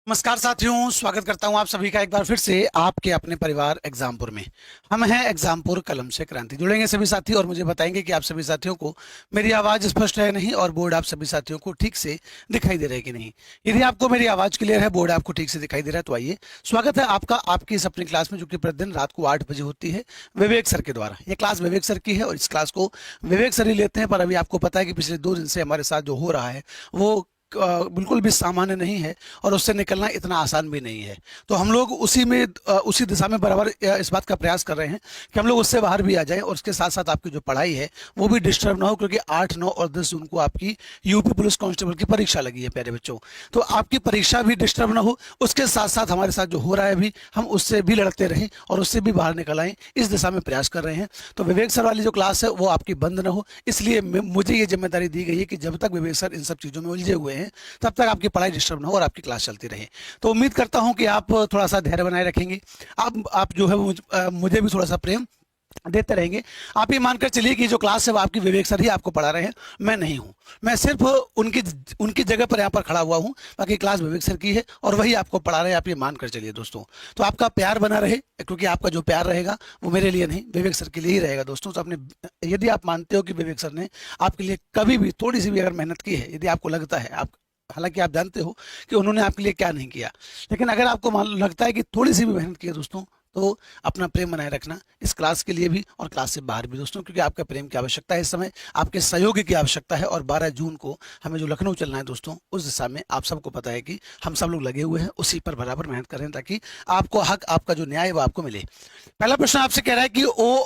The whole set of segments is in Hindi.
नमस्कार साथियों, स्वागत करता हूं आप सभी का एक बार फिर से आपके अपने परिवार एग्जामपुर में। हम हैं एग्जामपुर कलम से क्रांति। जुड़ेंगे सभी साथी और मुझे बताएंगे कि आप सभी साथियों को मेरी आवाज़ स्पष्ट है नहीं और बोर्ड आप सभी साथियों को ठीक से दिखाई दे रहा है कि नहीं। यदि आपको मेरी आवाज़ क्लियर है, बोर्ड आपको ठीक से दिखाई दे रहा है, तो आइए, स्वागत है आपका आपकी इस अपनी क्लास में, जो कि प्रतिदिन रात को 8 बजे होती है विवेक सर के द्वारा। ये क्लास विवेक सर की है और इस क्लास को विवेक सर ही लेते हैं। पर अभी आपको पता है कि पिछले 2 दिन से हमारे साथ जो हो रहा है वो बिल्कुल भी सामान्य नहीं है और उससे निकलना इतना आसान भी नहीं है। तो हम लोग उसी दिशा में बराबर इस बात का प्रयास कर रहे हैं कि हम लोग उससे बाहर भी आ जाएं और उसके साथ साथ आपकी जो पढ़ाई है वो भी डिस्टर्ब ना हो, क्योंकि 8, 9 और 10 जून को आपकी यूपी पुलिस कांस्टेबल की परीक्षा लगी है प्यारे बच्चों। तो आपकी परीक्षा भी डिस्टर्ब ना हो, उसके साथ साथ हमारे साथ जो हो रहा है अभी, हम उससे भी लड़ते रहें और उससे भी बाहर निकल आएँ, इस दिशा में प्रयास कर रहे हैं। तो विवेक सर वाली जो क्लास है वो आपकी बंद ना हो, इसलिए मुझे ये जिम्मेदारी दी गई है कि जब तक विवेक सर इन सब चीज़ों में उलझे हुए हैं तब तक आपकी पढ़ाई डिस्टर्ब ना हो और आपकी क्लास चलती रहे। तो उम्मीद करता हूं कि आप थोड़ा सा धैर्य बनाए रखेंगे। आप जो है मुझे भी थोड़ा सा प्रेम देते रहेंगे। आप ये मानकर चलिए कि जो क्लास है वो आपकी विवेक सर ही आपको पढ़ा रहे हैं, मैं नहीं हूं। मैं सिर्फ उनकी उनकी जगह पर यहाँ पर खड़ा हुआ हूं, बाकी क्लास विवेक सर की है और वही आपको पढ़ा रहे हैं। आप ये मानकर चलिए दोस्तों। तो आपका प्यार बना रहे, क्योंकि आपका जो प्यार रहेगा वो मेरे लिए नहीं, विवेक सर के लिए ही रहेगा दोस्तों। तो आपने, यदि आप मानते हो कि विवेक सर ने आपके लिए कभी भी थोड़ी सी भी अगर मेहनत की है, यदि आपको लगता है, आप हालांकि आप जानते हो कि उन्होंने आपके लिए क्या नहीं किया, लेकिन अगर आपको लगता है कि थोड़ी सी भी मेहनत की है दोस्तों, तो अपना प्रेम बनाए रखना इस क्लास के लिए भी और क्लास से बाहर भी दोस्तों, क्योंकि आपका प्रेम की आवश्यकता है इस समय, आपके सहयोग की आवश्यकता है। और 12 जून को हमें जो लखनऊ चलना है दोस्तों, उस दिशा में आप सबको पता है कि हम सब लोग लगे हुए हैं, उसी पर बराबर मेहनत करें ताकि आपको हक, आपका जो न्याय है वो आपको मिले। पहला प्रश्न आपसे कह रहा है कि ओ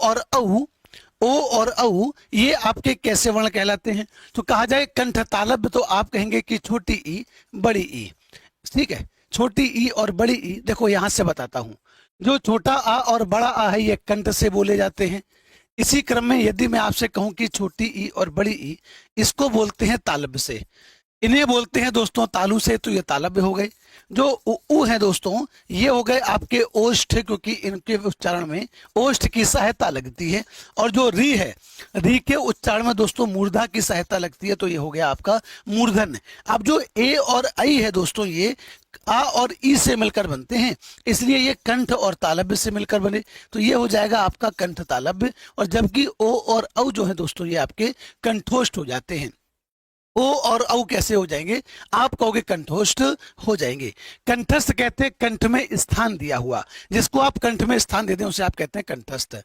और औ ये आपके कैसे वर्ण कहलाते हैं? तो कहा जाए कंठ तालब्य, तो आप कहेंगे कि छोटी ई बड़ी ई। ठीक है, छोटी ई और बड़ी ई। देखो यहां से बताता हूं, जो छोटा आ और बड़ा आ है ये कंठ से बोले जाते हैं। इसी क्रम में यदि मैं आपसे कहूं कि छोटी ई और बड़ी ई, इसको बोलते हैं तालब्य से, इन्हें बोलते हैं दोस्तों तालु से, तो ये तालब्य हो गए। जो उ है दोस्तों, ये हो गए आपके ओष्ठ, क्योंकि इनके उच्चारण में ओष्ठ की सहायता लगती है। और जो री है, री के उच्चारण में दोस्तों मूर्धा की सहायता लगती है, तो ये हो गया आपका मूर्धन। अब जो ए और आई है दोस्तों, ये आ और ई से मिलकर बनते हैं, इसलिए ये कंठ और तालब्य से मिलकर बने, तो ये हो जाएगा आपका कंठ तालब्य। और जबकि ओ और औ जो है दोस्तों, ये आपके कंठोष्ठ हो जाते हैं। ओ और औ कैसे हो जाएंगे? आप कहोगे कंठोष्ठ हो जाएंगे। कंठस्थ कहते हैं कंठ में स्थान दिया हुआ, जिसको आप कंठ में स्थान दे दें उसे आप कहते हैं कंठस्थ।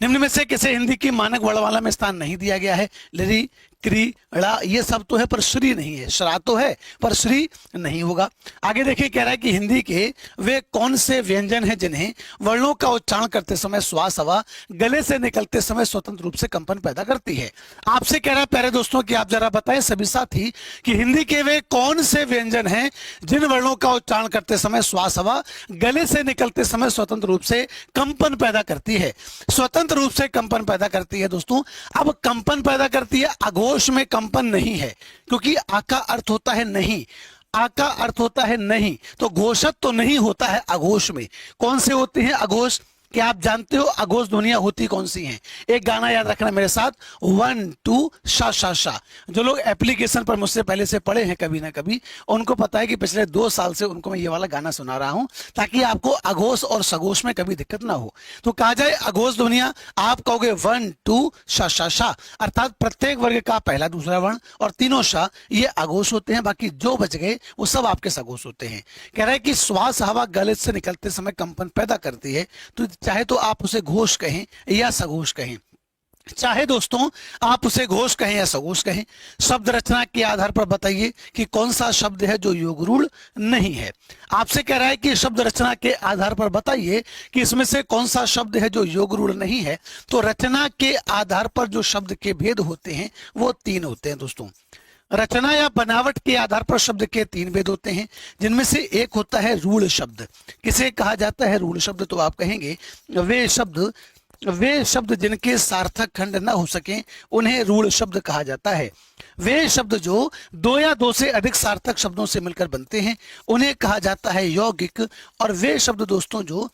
निम्न में से किसे हिंदी की मानक वर्णमाला में स्थान नहीं दिया गया है? लरी, क्री, ड़ा, ये सब तो है पर श्री नहीं है। श्रा तो है पर श्री नहीं होगा। आगे देखिए, कह रहा है कि हिंदी के वे कौन से व्यंजन हैं जिन्हें वर्णों का उच्चारण करते समय श्वास हवा गले से निकलते समय स्वतंत्र रूप से कंपन पैदा करती है? आपसे कह रहा है प्यारे दोस्तों कि आप जरा बताएं सभी साथी कि हिंदी के वे कौन से व्यंजन हैं जिन वर्णों का उच्चारण करते समय श्वास हवा गले से निकलते समय स्वतंत्र रूप से कंपन पैदा करती है? स्वतंत्र रूप से कंपन पैदा करती है दोस्तों। अब कंपन पैदा करती है, अघोष में कंपन नहीं है, क्योंकि आ का अर्थ होता है नहीं, आ का अर्थ होता है नहीं, तो घोषत तो नहीं होता है अघोष में। कौन से होते हैं अघोष? क्या आप जानते हो अघोष ध्वनियां होती कौन सी हैं? एक गाना याद रखना मेरे साथ, 1 2 शा शा शा। जो लोग एप्लीकेशन पर मुझसे पहले से पढ़े हैं कभी ना कभी, उनको पता है कि पिछले 2 साल से उनको मैं ये वाला गाना सुना रहा हूं, ताकि आपको अघोष और सघोष में कभी दिक्कत ना हो। तो कहा जाए अघोष ध्वनियां, आप कहोगे 1 2 शा शा शा, अर्थात प्रत्येक वर्ग का पहला दूसरा वर्ण और तीनों शा ये अघोष होते हैं, बाकी जो बच गए वो सब आपके सघोष होते हैं। कह रहा है कि श्वास हवा गले से निकलते समय कंपन पैदा करती है, तो चाहे तो आप उसे घोष कहें या सघोष कहें, चाहे दोस्तों आप उसे घोष कहें या सघोष कहें। शब्द रचना के आधार पर बताइए कि कौन सा शब्द है जो योगरूढ़ नहीं है। आपसे कह रहा है कि शब्द रचना के आधार पर बताइए कि इसमें से कौन सा शब्द है जो योगरूढ़ नहीं है। तो रचना के आधार पर जो शब्द के भेद होते हैं वो 3 होते हैं दोस्तों। रचना या बनावट के आधार पर शब्द के 3 भेद होते हैं, जिनमें से एक होता है रूढ़ शब्द। किसे कहा जाता है रूढ़ शब्द? तो आप कहेंगे वे शब्द जिनके सार्थक खंड न हो सके उन्हें रूढ़ शब्द कहा जाता है। वे शब्द जो 2 या 2 से अधिक सार्थक शब्दों से मिलकर बनते हैं उन्हें कहा जाता है यौगिक। और वे शब्द दोस्तों जो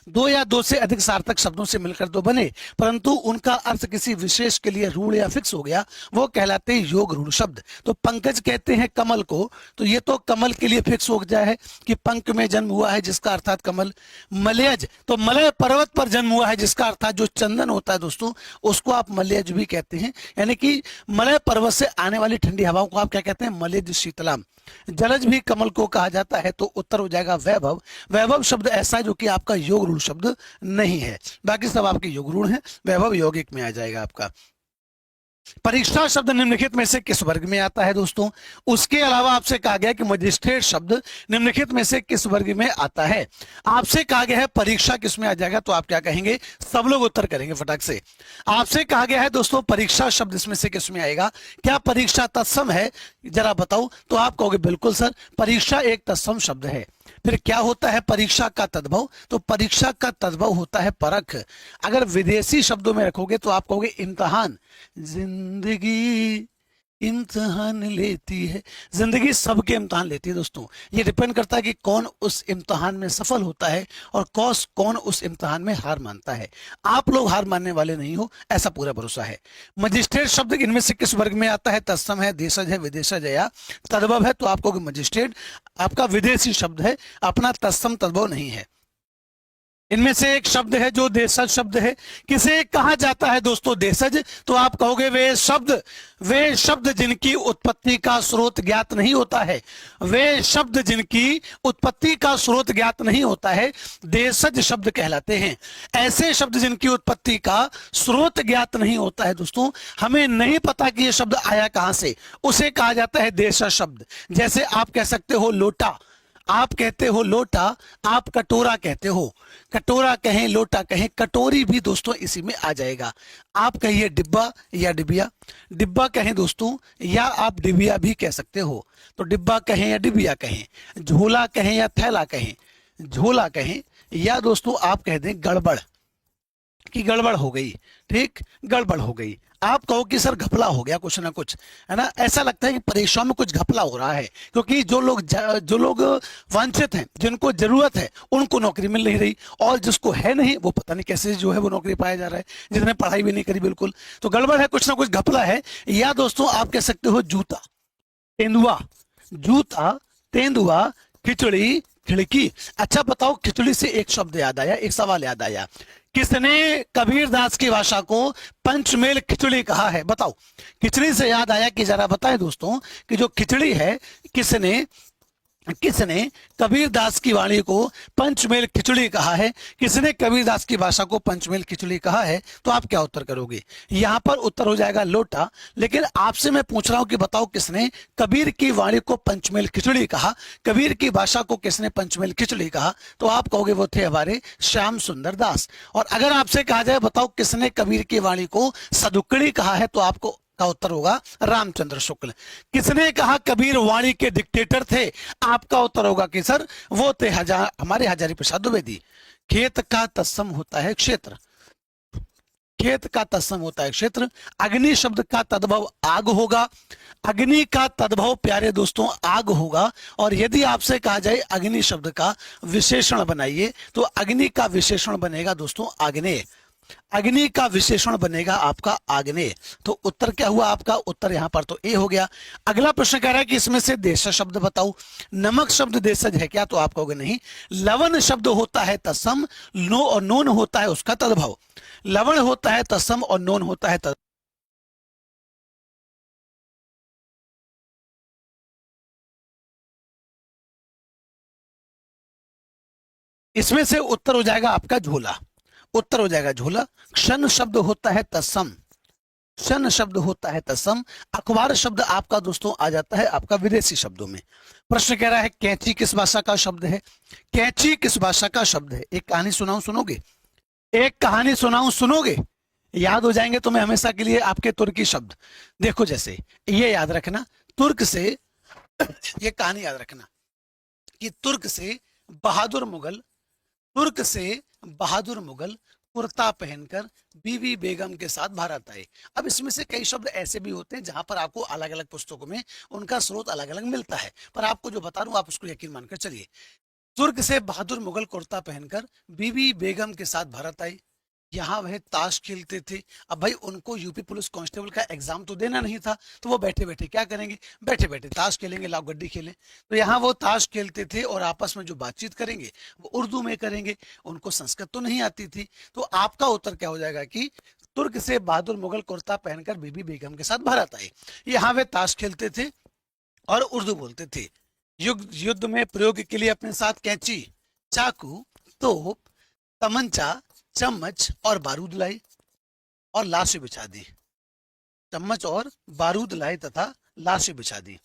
दो या दो से अधिक सार्थक शब्दों से मिलकर तो बने, परंतु उनका अर्थ किसी विशेष के लिए रूढ़ या फिक्स हो गया, वो कहलाते हैं योग रूढ़ शब्द। तो पंकज कहते हैं कमल को, तो ये तो कमल के लिए फिक्स हो गया है कि पंक में जन्म हुआ है जिसका अर्थात कमल। मलयज, तो मलय पर्वत पर जन्म हुआ है जिसका अर्थात जो चंदन होता है दोस्तों, उसको आप मलयज भी कहते हैं, यानी कि मलय पर्वत से आने वाली ठंडी हवाओं को आप क्या कहते हैं, मलयज शीतलाम। जलज भी कमल को कहा जाता है, तो उत्तर हो जाएगा वैभव। वैभव शब्द ऐसा है जो कि आपका योग रूढ़ शब्द नहीं है, बाकी सब आपके योग रूढ़ हैं, वैभव यौगिक में आ जाएगा आपका। परीक्षा शब्द निम्नलिखित में से किस वर्ग में आता है दोस्तों? उसके अलावा आपसे कहा गया कि मजिस्ट्रेट शब्द निम्नलिखित में से किस वर्ग में आता है? आपसे कहा गया है परीक्षा किस में आ जाएगा, तो आप क्या कहेंगे? सब लोग उत्तर करेंगे फटाक से। आपसे कहा गया है दोस्तों परीक्षा शब्द इसमें से किस में आएगा? क्या परीक्षा तत्सम है? जरा बताओ, तो आप कहोगे बिल्कुल सर, परीक्षा एक तत्सम शब्द है। फिर क्या होता है परीक्षा का तद्भव? तो परीक्षा का तद्भव होता है परख। अगर विदेशी शब्दों में रखोगे तो आप कहोगे इम्तहान। जिंदगी इम्तहान लेती है, जिंदगी सबके इम्तहान लेती है दोस्तों। ये डिपेंड करता है कि कौन उस इम्तहान में सफल होता है और कौन उस इम्तहान में हार मानता है। आप लोग हार मानने वाले नहीं हो, ऐसा पूरा भरोसा है। मजिस्ट्रेट शब्द इनमें से किस वर्ग में आता है? तत्सम है, देशज है, विदेशज है या तद्भव है? तो आपको मजिस्ट्रेट आपका विदेशी शब्द है, अपना तत्सम तद्भव नहीं है। इनमें से एक शब्द है जो देशज शब्द है, किसे कहा जाता है दोस्तों देशज? तो आप कहोगे वे शब्द जिनकी उत्पत्ति का स्रोत ज्ञात नहीं होता है। वे शब्द जिनकी उत्पत्ति का स्रोत ज्ञात नहीं होता है देशज शब्द कहलाते हैं। ऐसे शब्द जिनकी उत्पत्ति का स्रोत ज्ञात नहीं होता है दोस्तों, हमें नहीं पता कि यह शब्द आया कहां से, उसे कहा जाता है देशज शब्द। जैसे आप कह सकते हो लोटा, आप कहते हो लोटा, आप कटोरा कहते हो, कटोरा कहें लोटा कहें, कटोरी भी दोस्तों इसी में आ जाएगा। आप कहिए डिब्बा या डिबिया, डिब्बा कहें दोस्तों या आप डिबिया भी कह सकते हो, तो डिब्बा कहें या डिबिया कहें, झोला कहें या थैला कहें, झोला कहें या दोस्तों आप कह दें गड़बड़ कि गड़बड़ हो गई, ठीक, गड़बड़ हो गई। आप कहो कि सर घपला हो गया कुछ ना कुछ, है ना, ऐसा लगता है कि परीक्षा में कुछ घपला हो रहा है, क्योंकि जो लोग वांछित हैं, जिनको जरूरत है, उनको नौकरी मिल नहीं रही, और जिसको है नहीं वो पता नहीं कैसे जो है वो नौकरी पाया जा रहा है, जिसने पढ़ाई भी नहीं करी बिल्कुल, तो गड़बड़ है, कुछ ना कुछ घपला है। या दोस्तों आप कह सकते हो जूता, तेंदुआ, जूता, तेंदुआ, खिचड़ी, खिड़की। अच्छा बताओ, खिचड़ी से एक शब्द याद आया, एक सवाल याद आया, किसने कबीरदास की भाषा को पंचमेल खिचड़ी कहा है? बताओ, खिचड़ी से याद आया कि जरा बताएं दोस्तों कि जो खिचड़ी है किसने कबीरदास की वाणी को पंचमेल खिचड़ी कहा है? किसने कबीरदास की भाषा को पंचमेल खिचड़ी कहा है? तो आप क्या उत्तर करोगे? यहां पर उत्तर हो जाएगा लोटा। लेकिन आपसे मैं पूछ रहा हूं कि बताओ किसने कबीर की वाणी को पंचमेल खिचड़ी कहा, कबीर की भाषा को किसने पंचमेल खिचड़ी कहा? तो आप कहोगे वो थे हमारे श्याम सुंदर दास। और अगर आपसे कहा जाए बताओ किसने कबीर की वाणी को सदुकड़ी कहा है, तो आपको का उत्तर होगा रामचंद्र शुक्ल। किसने कहा कबीर वाणी के डिक्टेटर थे? आपका उत्तर होगा कि सर वो थे हमारे हजारी प्रसाद द्विवेदी। खेत का तत्सम होता है क्षेत्र, खेत का तत्सम होता है क्षेत्र। अग्नि शब्द का तद्भव आग होगा, अग्नि का तद्भव प्यारे दोस्तों आग होगा। और यदि आपसे कहा जाए अग्नि शब्द का विशेषण बनाइए, तो अग्नि का विशेषण बनेगा दोस्तों आग्नेय, अग्नि का विशेषण बनेगा आपका आग्नेय। तो उत्तर क्या हुआ आपका? उत्तर यहां पर तो ए हो गया। अगला प्रश्न कह रहा है कि इसमें से देशज शब्द बताओ। नमक शब्द देशज है क्या? तो आप कहोगे नहीं। लवण शब्द होता है तत्सम, नो और नोन होता है उसका तद्भव। लवण होता है तत्सम और नोन होता है तद्भव। इसमें से उत्तर हो जाएगा आपका झोला, उत्तर हो जाएगा झोला। क्षण शब्द होता है तत्सम, क्षण शब्द होता है तत्सम। अखबार शब्द आपका दोस्तों आ जाता है आपका विदेशी शब्दों में। प्रश्न कह रहा है कैंची किस भाषा का शब्द है? कैंची किस भाषा का शब्द है? एक कहानी सुनाऊं, सुनोगे? एक कहानी सुनाऊं, सुनोगे? याद हो जाएंगे तुम्हें हमेशा के लिए आपके तुर्की शब्द। देखो जैसे ये याद रखना, तुर्क से ये कहानी याद रखना कि तुर्क से बहादुर मुगल, तुर्क से बहादुर मुगल कुर्ता पहनकर बीवी बेगम के साथ भारत आए। अब इसमें से कई शब्द ऐसे भी होते हैं जहां पर आपको अलग अलग पुस्तकों में उनका स्रोत अलग अलग मिलता है, पर आपको जो बता रहा हूं आप उसको यकीन मानकर चलिए। तुर्क से बहादुर मुगल कुर्ता पहनकर बीबी बेगम के साथ भारत आई। यहाँ वह ताश खेलते थे। अब भाई उनको यूपी पुलिस कांस्टेबल का एग्जाम तो देना नहीं था, तो वो बैठे बैठे क्या करेंगे, बैठे बैठे ताश खेलेंगे, लाओ गड्डी खेलें। तो यहाँ वो ताश खेलते थे और आपस में जो बातचीत करेंगे वो उर्दू में करेंगे, उनको संस्कृत तो नहीं आती थी। तो आपका उत्तर क्या हो जाएगा कि तुर्क से बहादुर मुगल कुर्ता पहनकर बीबी बेगम के साथ भारत आए। यहाँ वे ताश खेलते थे और उर्दू बोलते थे। युद्ध युद्ध में प्रयोग के लिए अपने साथ कैंची, चाकू, तोप, तमंचा, चम्मच और बारूद लाई और लाशें बिछा दी। चम्मच और बारूद लाए तथा लाशें बिछा दी।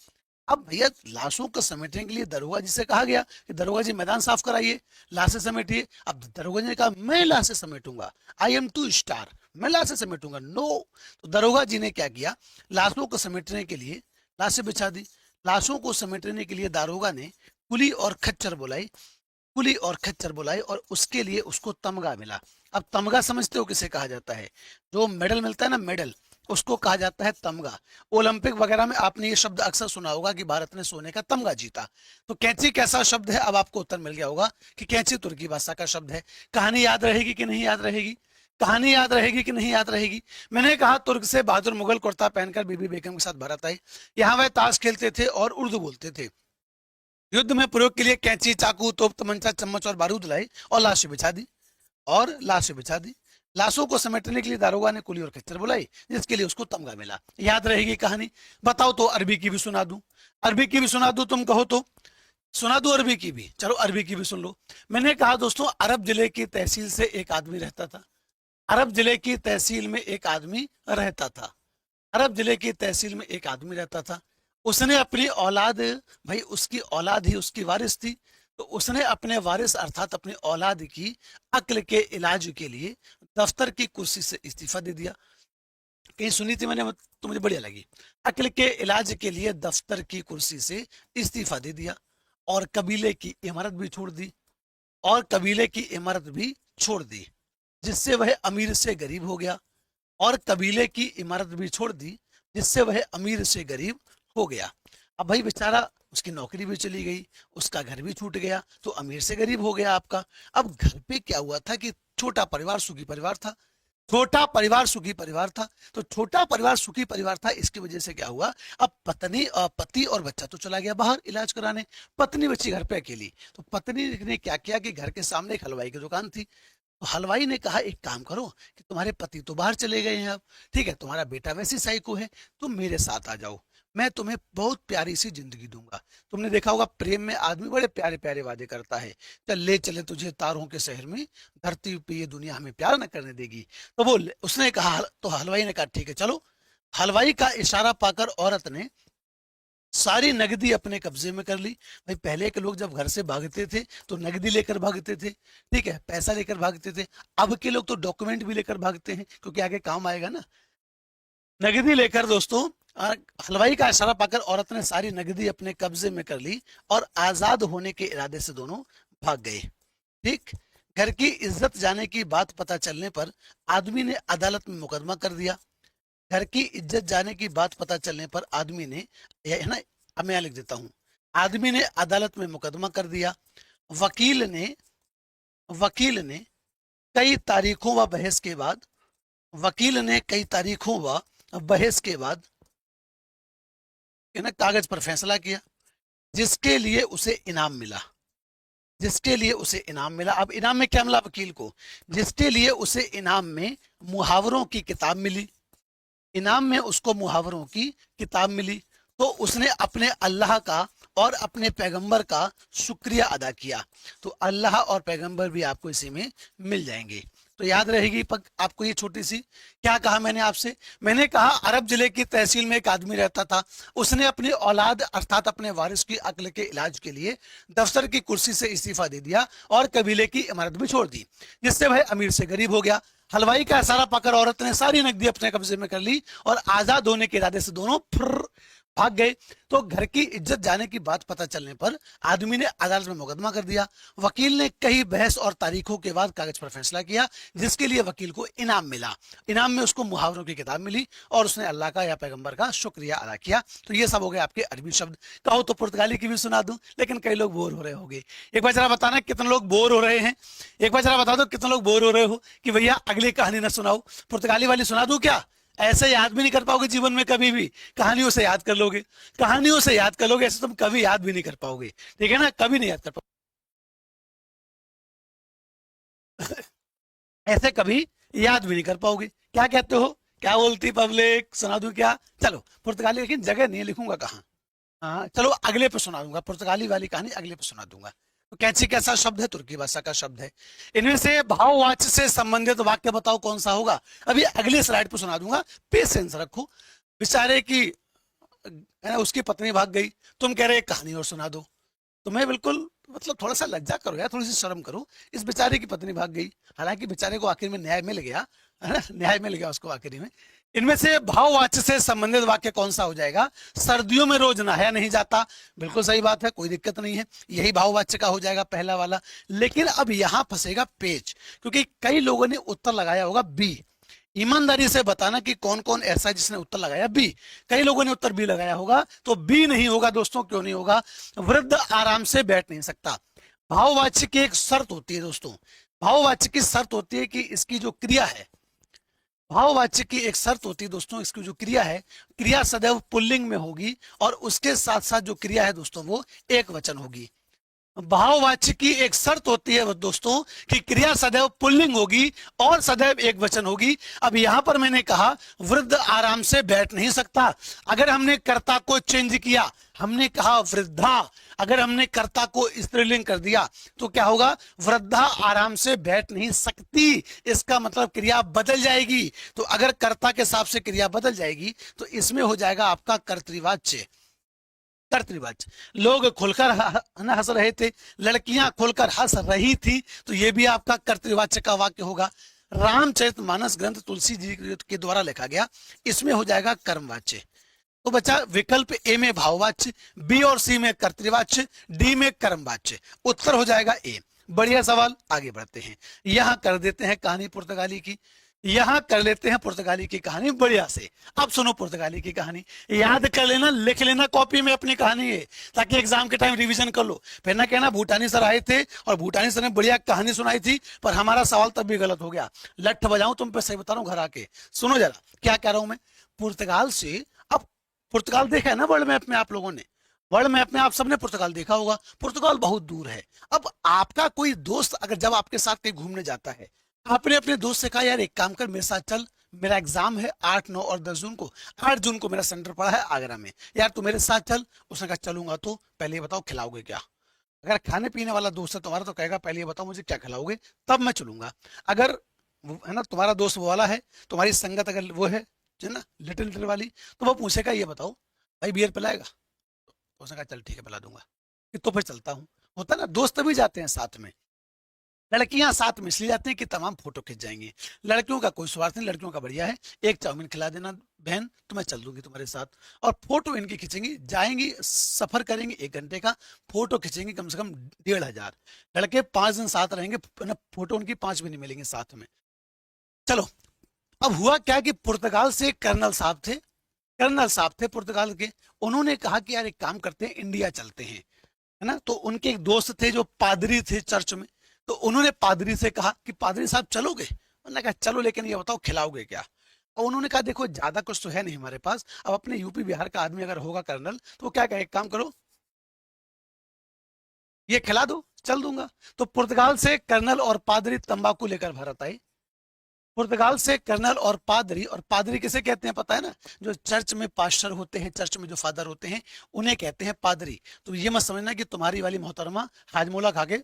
अब भैया लाशों को समेटने के लिए दरोगा जी से कहा गया कि दरोगा जी मैदान साफ कराइए, लाशें समेटिए। अब दरोगा जी ने कहा मैं लाशें समेटूंगा, आई एम टू स्टार, मैं लाशें समेटूंगा, नो। तो दरोगा जी ने क्या किया, लाशों को समेटने के लिए लाशें बिछा दी। लाशों को समेटने के लिए दारोगा ने कुली और खच्चर बुलाई, कुली और खच्चर बुलाई और उसके लिए उसको तमगा मिला। अब तमगा समझते हो किसे कहा जाता है, जो मेडल मिलता है ना, मेडल, उसको कहा जाता है तमगा। ओलंपिक वगैरह में आपने ये शब्द अक्सर सुना होगा कि भारत ने सोने का तमगा जीता। तो कैंची कैसा शब्द है, अब आपको उत्तर मिल गया होगा कि कैंची तुर्की भाषा का शब्द है। कहानी याद रहेगी कि नहीं याद रहेगी, कहानी याद रहेगी कि नहीं याद रहेगी। मैंने कहा तुर्क से बहादुर मुगल कुर्ता पहनकर बीबी बेगम के साथ भारत आई। यहाँ वह ताश खेलते थे और उर्दू बोलते थे। युद्ध में प्रयोग के लिए कैंची, चाकू, तोप, तमंचा, चम्मच और बारूद लाई और लाशें बिछा दी, और लाशें बिछा दी। लाशों को समेटने के लिए दारोगा ने कुली और खच्चर बुलाई, जिसके लिए उसको तमगा मिला। याद रहेगी कहानी। बताओ तो अरबी की भी सुना दूं, अरबी की भी सुना दूं, तुम कहो तो सुना दूं अरबी की भी। चलो अरबी की भी सुन लो। मैंने कहा दोस्तों, अरब जिले की तहसील से एक आदमी रहता था। अरब जिले की तहसील में एक आदमी रहता था। अरब जिले की तहसील में एक आदमी रहता था। उसने अपनी औलाद, भाई उसकी औलाद ही उसकी वारिस थी, तो उसने अपने वारिस अर्थात अपनी औलाद की अक्ल के इलाज के लिए दफ्तर की कुर्सी से इस्तीफा दे दिया। कहीं सुनी थी मैंने तो मुझे बढ़िया लगी। अक्ल के इलाज के लिए दफ्तर की कुर्सी से इस्तीफा दे दिया और कबीले की इमारत भी छोड़ दी, और कबीले की इमारत भी छोड़ दी, जिससे वह अमीर से गरीब हो गया। और कबीले की इमारत भी छोड़ दी, जिससे वह अमीर से गरीब हो गया। अब भाई बेचारा, उसकी नौकरी भी चली गई, उसका घर भी छूट गया, तो अमीर से गरीब हो गया आपका। अब घर पे क्या हुआ था कि छोटा परिवार सुखी परिवार था, छोटा परिवार सुखी परिवार था। तो छोटा परिवार सुखी परिवार था, इसकी वजह से क्या हुआ, अब पत्नी और पति और बच्चा तो चला गया बाहर इलाज कराने, पत्नी बच्ची घर पे अकेली। तो पत्नी ने क्या किया कि घर के सामने एक हलवाई की दुकान थी। तो हलवाई ने कहा एक काम करो कि तुम्हारे पति तो बाहर चले गए हैं, अब ठीक है, तुम्हारा बेटा वैसे साइको है, तुम मेरे साथ आ जाओ, मैं तुम्हें बहुत प्यारी सी जिंदगी दूंगा। तुमने देखा होगा प्रेम में आदमी बड़े प्यारे प्यारे वादे करता है, चल ले चले तुझे तारों के शहर में, धरती पे ये दुनिया हमें प्यार न करने देगी। तो वो उसने कहा, तो हलवाई ने कहा ठीक है चलो। हलवाई का इशारा पाकर औरत ने सारी नगदी अपने कब्जे में कर ली। भाई पहले के लोग जब घर से भागते थे तो नगदी लेकर भागते थे, ठीक है, पैसा लेकर भागते थे। अब के लोग तो डॉक्यूमेंट भी लेकर भागते हैं, क्योंकि आगे काम आएगा ना। नगदी लेकर दोस्तों, हलवाई का इशारा पाकर औरत ने सारी नगदी अपने कब्जे में कर ली और आजाद होने के इरादे से दोनों भाग गए। ठीक, घर की इज्जत जाने की बात पता चलने पर आदमी ने अदालत में मुकदमा कर दिया। घर की इज्जत जाने की बात पता चलने पर आदमी ने, है ना, अब मैं लिख देता हूं, आदमी ने अदालत में मुकदमा कर दिया। वकील ने कई तारीखों व बहस के बाद, वकील ने कई तारीखों व बहस के बाद, है ना, कागज पर फैसला किया, जिसके लिए उसे इनाम मिला। जिसके लिए उसे इनाम मिला। अब इनाम में क्या मिला वकील को, जिसके लिए उसे इनाम में मुहावरों की किताब मिली। इनाम में उसको मुहावरों की किताब मिली। तो उसने अपने अल्लाह का और अपने पैगंबर का शुक्रिया अदा किया। तो अल्लाह और पैगंबर भी आपको इसी में मिल जाएंगे। तो याद रहेगी आपको ये छोटी सी। क्या कहा मैंने आपसे, मैंने कहा अरब जिले की तहसील में एक आदमी रहता था। उसने अपनी औलाद अर्थात अपने वारिस की अक्ल के इलाज के लिए दफ्तर की कुर्सी से इस्तीफा दे दिया और कबीले की इमारत भी छोड़ दी, जिससे वह अमीर से गरीब हो गया। हलवाई का इशारा पाकर औरत ने सारी नकदी अपने कब्जे में कर ली और आजाद होने के इरादे से दोनों भाग गए तो घर की इज्जत जाने की बात पता चलने पर आदमी ने अदालत में मुकदमा कर दिया। वकील ने कई बहस और तारीखों के बाद कागज पर फैसला किया, जिसके लिए वकील को इनाम मिला। इनाम में उसको मुहावरों की किताब मिली और उसने अल्लाह का या पैगंबर का शुक्रिया अदा किया। तो ये सब हो गए आपके अरबी शब्द। कहो तो पुर्तगाली की भी सुना दूं, लेकिन कई लोग बोर हो रहे होंगे। एक बार जरा बताना कितने लोग बोर हो रहे हैं। एक बार जरा बता दो कितने लोग बोर हो रहे हो कि भैया अगली कहानी ना सुनाओ, पुर्तगाली वाली सुना दूं क्या? ऐसे याद भी नहीं कर पाओगे जीवन में कभी भी, कहानियों से याद कर लोगे, कहानियों से याद कर लोगे, ऐसे तुम कभी याद भी नहीं कर पाओगे। ठीक है ना, कभी नहीं याद कर पाओगे। ऐसे कभी याद भी नहीं कर पाओगे। क्या कहते हो, क्या बोलती पब्लिक, सुना दूं क्या? चलो पुर्तगाली, लेकिन जगह नहीं लिखूंगा कहाँ। हाँ चलो अगले पे सुना दूंगा, पुर्तगाली वाली कहानी अगले पे सुना दूंगा। तो कैंची कैसा शब्द है? तुर्की भाषा का शब्द है। इनमें से भाववाच्य से संबंधित वाक्य बताओ कौन सा होगा। अभी अगले स्लाइड पे सुना दूंगा, पेशेंस रखो। बेचारे की है ना, उसकी पत्नी भाग गई, तुम कह रहे कहानी और सुना दो। तुम्हें बिल्कुल मतलब थोड़ा सा लज्जा करो यार, थोड़ी सी शर्म करो। इस बेचारे की पत्नी भाग गई, हालांकि बेचारे को आखिर में न्याय मिल गया, है ना, न्याय मिल गया उसको आखिरी में। इनमें से भाववाच्य से संबंधित वाक्य कौन सा हो जाएगा? सर्दियों में रोज नहाया नहीं जाता, बिल्कुल सही बात है, कोई दिक्कत नहीं है, यही भाववाच्य का हो जाएगा पहला वाला। लेकिन अब यहां फंसेगा पेच, क्योंकि कई लोगों ने उत्तर लगाया होगा बी। ईमानदारी से बताना कि कौन कौन ऐसा है जिसने उत्तर लगाया बी। कई लोगों ने उत्तर बी लगाया होगा, तो बी नहीं होगा दोस्तों। क्यों नहीं होगा? वृद्ध आराम से बैठ नहीं सकता। भाववाच्य की एक शर्त होती है दोस्तों, भाववाच्य की शर्त होती है कि इसकी जो क्रिया है, भाववाच्य की एक शर्त होती है दोस्तों, इसकी जो क्रिया है, क्रिया सदैव पुल्लिंग में होगी और उसके साथ साथ जो क्रिया है दोस्तों वो एक वचन होगी। भाववाच्य की एक शर्त होती है दोस्तों कि क्रिया सदैव पुल्लिंग होगी और सदैव एक वचन होगी। अब यहां पर मैंने कहा वृद्ध आराम से बैठ नहीं सकता, अगर हमने कर्ता को चेंज किया, हमने कहा वृद्धा, अगर हमने कर्ता को स्त्रीलिंग कर दिया तो क्या होगा? वृद्धा आराम से बैठ नहीं सकती, इसका मतलब क्रिया बदल जाएगी। तो अगर कर्ता के हिसाब से क्रिया बदल जाएगी तो इसमें हो जाएगा आपका कर्तृवाच्य। कर्तृवाच्य, लोग खुलकर हंस रहे थे, लड़कियां खुलकर हंस रही थी, तो ये भी आपका कर्तृवाच्य का वाक्य होगा। रामचरितमानस ग्रंथ तुलसी जी के द्वारा लिखा गया, इसमें हो जाएगा कर्मवाच्य। तो बच्चा विकल्प ए में भाववाच्य, बी और सी में कर्तृवाच्य, डी में कर्मवाच्य, उत्तर हो जाएगा ए। बढ़िया सवाल, आगे बढ़ते हैं। यहां कर देते हैं कहानी पुर्तगाली की, यहां कर लेते हैं पुर्तगाली की कहानी बढ़िया से। अब सुनो पुर्तगाली की कहानी, याद कर लेना, लिख लेना कॉपी में अपनी कहानी है, ताकि एग्जाम के टाइम रिवीजन कर लो। फिर ना कहना भूटानी सर आए थे और भूटानी सर ने बढ़िया कहानी सुनाई थी पर हमारा सवाल तब भी गलत हो गया। लठ बजाऊं तुम पे, सही बता रहा हूं घर आके। सुनो जरा क्या कह रहा हूं मैं। पुर्तगाल से, अब पुर्तगाल देखा है ना वर्ल्ड मैप में आप लोगों ने, वर्ल्ड मैप में आप सबने पुर्तगाल देखा होगा। पुर्तगाल बहुत दूर है। अब आपका कोई दोस्त अगर जब आपके साथ कहीं घूमने जाता है, आपने अपने दोस्त से कहा यार एक काम कर मेरे साथ चल, मेरा एग्जाम है 8, 9 और 10 जून को, 8 जून को मेरा सेंटर पड़ा है आगरा में, यार तू मेरे साथ चल। उसने कहा चलूंगा, तो पहले ये बताओ खिलाओगे क्या? अगर खाने पीने वाला दोस्त है तुम्हारा तो कहेगा पहले ये बताओ मुझे क्या खिलाओगे, तब मैं चलूंगा। अगर है ना तुम्हारा दोस्त वो वाला है, तुम्हारी संगत अगर वो है ना लिटिल लिटिल वाली, तो वो पूछेगा ये बताओ भाई बियर पिलाएगा? तो उसने कहा चल ठीक है पिला दूंगा, कि तो फिर चलता हूँ। होता ना, दोस्त भी जाते हैं साथ में। लड़कियां साथ में इसलिए जाती हैं कि तमाम फोटो खिंच जाएंगे। लड़कियों का कोई स्वार्थ नहीं, लड़कियों का बढ़िया है, एक चाउमीन खिला देना बहन तो मैं चल दूंगी तुम्हारे साथ, और फोटो इनकी खींचेंगी, जाएंगी सफर करेंगे 1 घंटे का, फोटो खींचेंगे कम से कम 1500। लड़के 5 दिन साथ रहेंगे, फोटो उनकी 5 भी नहीं मिलेंगे साथ में। चलो अब हुआ क्या कि पुर्तगाल से कर्नल साहब थे, कर्नल साहब थे पुर्तगाल के, उन्होंने कहा कि यार एक काम करते हैं इंडिया चलते हैं, है ना। तो उनके एक दोस्त थे जो पादरी थे चर्च में, तो उन्होंने पादरी से कहा कि पादरी साहब चलोगे? उन्होंने कहा चलो, लेकिन ये बताओ खिलाओगे क्या? और उन्होंने कहा देखो ज्यादा कुछ तो है नहीं हमारे पास, अब अपने यूपी बिहार का आदमी अगर होगा कर्नल तो वो क्या कहे, एक काम करो ये खिला दो, चल दूंगा। तो पुर्तगाल से कर्नल और पादरी तंबाकू लेकर भारत आए। पुर्तगाल से कर्नल और पादरी किसे कहते हैं पता है ना? जो चर्च में पास्टर होते हैं, चर्च में जो फादर होते हैं उन्हें कहते हैं पादरी। तो ये मत समझना कि तुम्हारी वाली मोहतरमा हाजमोला खा के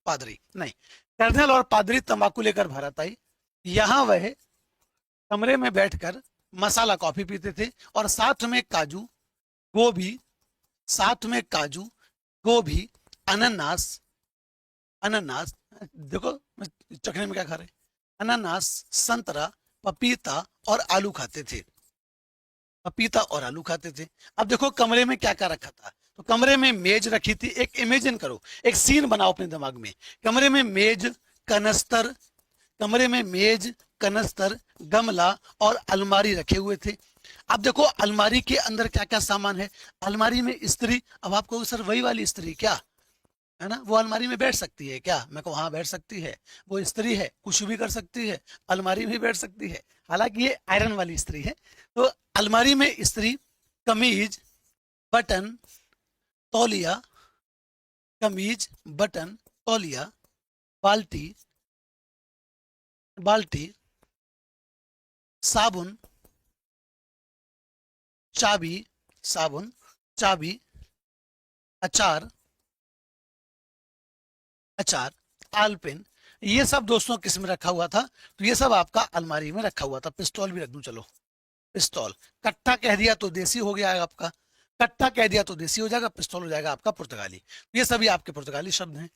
पादरी नहीं। कर्नल और पादरी तंबाकू लेकर भारत आई। यहां वह कमरे में बैठकर मसाला कॉफी पीते थे और साथ में काजू, गोभी, साथ में काजू, गोभी, अनानास, अनानास देखो चखने में क्या खा रहे, अनानास, संतरा, पपीता और आलू खाते थे। पपीता और आलू खाते थे। अब देखो कमरे में क्या क्या रखा था, तो कमरे में मेज रखी थी। एक इमेजिन करो, एक सीन बनाओ अपने दिमाग में। कमरे में मेज, कनस्तर, कमरे में मेज, कनस्तर, गमला और अलमारी रखे हुए थे। अब देखो अलमारी के अंदर क्या क्या सामान है। अलमारी में स्त्री। अब आप कहोगे सर वही वाली स्त्री क्या, है ना, वो अलमारी में बैठ सकती है क्या? मैं कहूँ हाँ बैठ सकती है, वो स्त्री है, कुछ भी कर सकती है, अलमारी में भी बैठ सकती है। हालांकि ये आयरन वाली स्त्री है। तो अलमारी में स्त्री, कमीज, बटन, तौलिया, कमीज, बटन, तौलिया, बाल्टी, बाल्टी, साबुन, चाबी, साबुन, चाबी, अचार, अचार, आलपेन। ये सब दोस्तों किस में रखा हुआ था? तो ये सब आपका अलमारी में रखा हुआ था। पिस्तौल भी रख दूं, चलो पिस्तौल। कट्टा कह दिया तो देसी हो गया आपका, कट्टा कह दिया तो देसी हो जाएगा, पिस्तौल हो जाएगा आपका पुर्तगाली। ये सभी आपके पुर्तगाली शब्द हैं।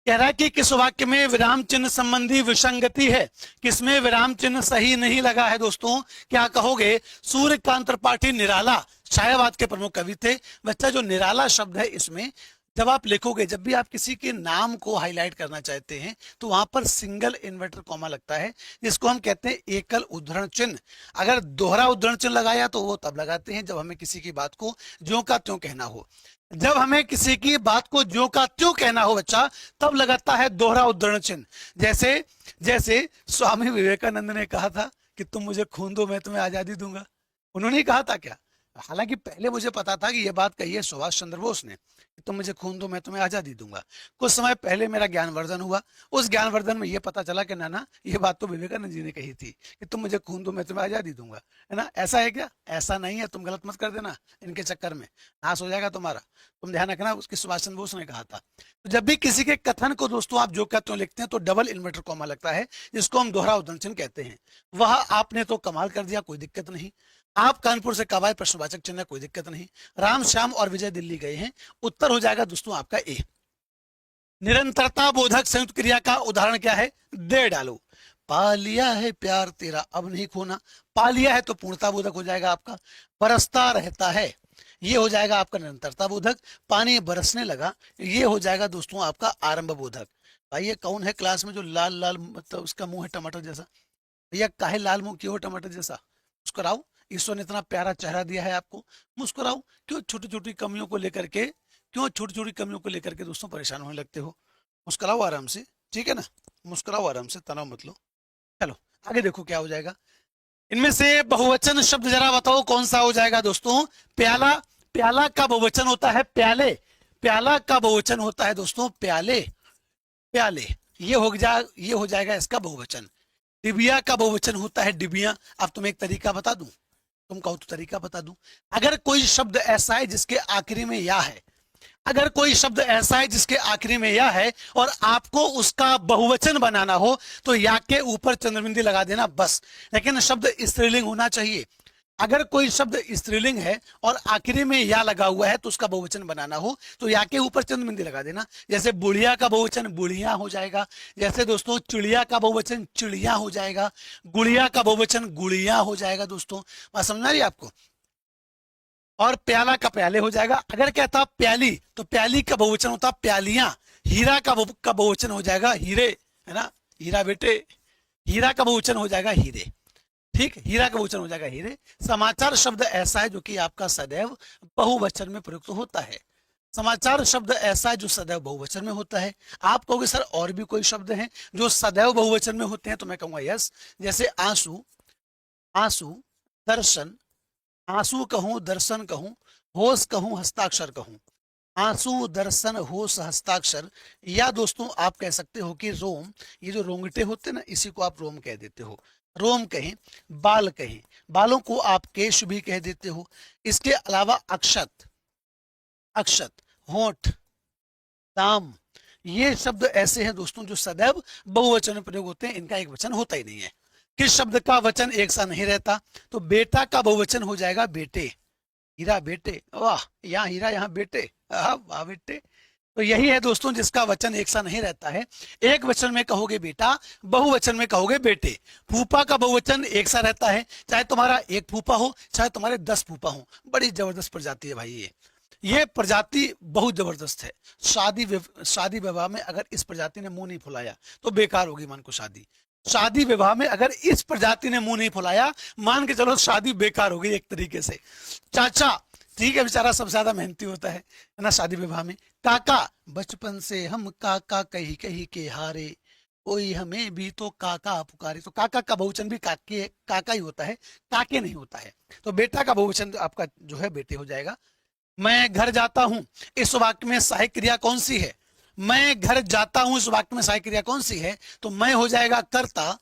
कह रहा है कि किस वाक्य में विराम चिन्ह संबंधी विसंगति है, किसमें विराम चिन्ह सही नहीं लगा है दोस्तों? क्या कहोगे? सूर्यकांत त्रिपाठी निराला छायावाद के प्रमुख कवि थे। बच्चा जो निराला शब्द है इसमें जब आप लिखोगे, जब भी आप किसी के नाम को हाईलाइट करना चाहते हैं तो वहां पर सिंगल इन्वर्टर कॉमा लगता है, जिसको हम कहते हैं एकल उद्धरण चिन्ह। अगर दोहरा उद्धरण चिन्ह लगाया तो वो तब लगाते हैं जब हमें किसी की बात को ज्यों का त्यों कहना हो। जब हमें किसी की बात को ज्यों का त्यों कहना हो बच्चा, तब लगाता है दोहरा उद्धरण चिन्ह। जैसे जैसे स्वामी विवेकानंद ने कहा था कि तुम मुझे खून दो मैं तुम्हें आजादी दूंगा। उन्होंने कहा था क्या? हालांकि पहले मुझे पता था कि यह बात कही है सुभाष चंद्र बोस ने कि तुम मुझे खून दो मैं तुम्हें आजादी दूंगा। कुछ समय पहले मेरा ज्ञानवर्धन हुआ, उस ज्ञानवर्धन में यह पता चला कि ना ये बात तो विवेकानंद जी ने कही थी कि तुम मुझे खून दो मैं तुम्हें आजादी दूंगा, है ना। ऐसा है क्या? ऐसा नहीं है, तुम गलत मत कर देना, इनके चक्कर में नाश हो जाएगा तुम्हारा। तुम ध्यान रखना, उसकी सुभाष चंद्र बोस ने कहा था। तो जब भी किसी के कथन को दोस्तों आप जो कहते हो लिखते हैं तो डबल इन्वर्टर कॉमा लगता है, जिसको हम दोहरा उद्धरण चिन्ह कहते हैं। वह आपने तो कमाल कर दिया, कोई दिक्कत नहीं। आप कानपुर से कब आए? प्रश्नवाचक चिन्ह, कोई दिक्कत नहीं। राम श्याम और विजय दिल्ली गए हैं, उत्तर हो जाएगा दोस्तों आपका ए। निरंतरता बोधक संयुक्त क्रिया का उदाहरण क्या है? दे डालो। पा लिया है प्यार तेरा अब नहीं खोना, पा लिया है तो पूर्णता बोधक हो जाएगा आपका। बरसता रहता है, ये हो जाएगा आपका निरंतरता बोधक। पानी बरसने लगा, ये हो जाएगा दोस्तों आपका आरंभ बोधक। भाई ये कौन है क्लास में जो लाल लाल, मतलब उसका मुंह है टमाटर जैसा? भैया काहे लाल मुंह क्यों हो टमाटर जैसा? मुस्कुराओ, ईश्वर ने इतना प्यारा चेहरा दिया है आपको, मुस्कुराओ। क्यों छोटी छोटी कमियों को लेकर के, क्यों छोटी छोटी कमियों को लेकर के दोस्तों परेशान होने लगते हो? मुस्कुराओ आराम से, ठीक है ना, मुस्कुराओ आराम से, तनाव मत लो। चलो आगे देखो क्या हो जाएगा। इनमें से बहुवचन शब्द जरा बताओ कौन सा हो जाएगा दोस्तों? प्याला, प्याला का बहुवचन होता है प्याले, प्याला का बहुवचन होता है दोस्तों प्याले, प्याले। ये हो जाएगा इसका बहुवचन। डिबिया का बहुवचन होता है डिबिया। अब तुम्हें एक तरीका बता दूं, तुम कहो तो तरीका बता दूं। अगर कोई शब्द ऐसा है जिसके आखिरी में या है, अगर कोई शब्द ऐसा है जिसके आखिरी में या है और आपको उसका बहुवचन बनाना हो तो या के ऊपर चंद्रबिंदी लगा देना बस। लेकिन शब्द स्त्रीलिंग होना चाहिए। अगर कोई शब्द स्त्रीलिंग है और आखिरी में या लगा हुआ है तो उसका बहुवचन बनाना हो तो या के ऊपर चंद्रबिंदी लगा देना। जैसे बुढ़िया का बहुवचन बुढ़िया हो जाएगा, जैसे दोस्तों चिड़िया का बहुवचन चिड़िया हो जाएगा, गुड़िया का बहुवचन गुड़िया हो जाएगा। दोस्तों बात समझ आ रही है आपको? और प्याला का प्याले हो जाएगा। अगर कहता प्याली तो प्याली का बहुवचन होता प्यालियां। हीरा का बहुवचन हो जाएगा हीरे, है ना, हीरा बेटे। हीरा का बहुवचन हो जाएगा हीरे, ठीक, हीरा का बहुवचन हो जाएगा हीरे। समाचार शब्द ऐसा है जो कि आपका सदैव बहुवचन में प्रयुक्त होता है। समाचार शब्द ऐसा है जो सदैव बहुवचन में होता है। आप कहोगे सर और भी कोई शब्द हैं जो सदैव बहुवचन में होते हैं? तो मैं कहूंगा यस। जैसे आंसू, आंसू, दर्शन, आंसू कहूं दर्शन कहूं, होश कहूं हस्ताक्षर कहूं। आंसू, दर्शन, होश, हस्ताक्षर। या दोस्तों आप कह सकते हो कि रोम, ये जो रोंगटे होते हैं ना इसी को आप रोम कह देते हो, रोम कहें। बाल कहें, बालों को आप केश भी कह देते हो। इसके अलावा अक्षत, अक्षत, होठ, दाम, ये शब्द ऐसे हैं दोस्तों जो सदैव बहुवचन में प्रयोग होते हैं, इनका एक वचन होता ही नहीं है। किस शब्द का वचन एक सा नहीं रहता? तो बेटा का बहुवचन हो जाएगा बेटे। हीरा बेटे, वाह, यहाँ हीरा यहाँ बेटे, वाह बेटे। तो यही है दोस्तों जिसका वचन एक सा नहीं रहता है। एक वचन में कहोगे बेटा, बहुवचन में कहोगे बेटे। फूफा का बहुवचन एक सा रहता है, चाहे तुम्हारा एक फूफा हो चाहे तुम्हारे 10 फूफा हो। बड़ी जबरदस्त प्रजाति है भाई ये प्रजाति बहुत जबरदस्त है। शादी विवाह में अगर इस प्रजाति ने मुंह नहीं फुलाया तो बेकार होगी मान को शादी। शादी विवाह में अगर इस प्रजाति ने मुंह नहीं फुलाया, मान के चलो शादी बेकार हो गई एक तरीके से। चाचा ठीक है, बेचारा सबसे ज्यादा मेहनती होता है ना शादी विवाह में। काका, बचपन से हम काका कही कही के हारे, कोई हमें भी तो काका पुकारे। तो काका का बहुवचन भी काका ही होता है, काके नहीं होता है। तो बेटा का बहुवचन आपका जो है बेटे हो जाएगा। मैं घर जाता हूं, इस वाक्य में सहायक क्रिया कौन सी है? मैं घर जाता हूं, इस वाक्य में सहायक क्रिया कौन सी है? तो मैं हो जाएगा कर्ता,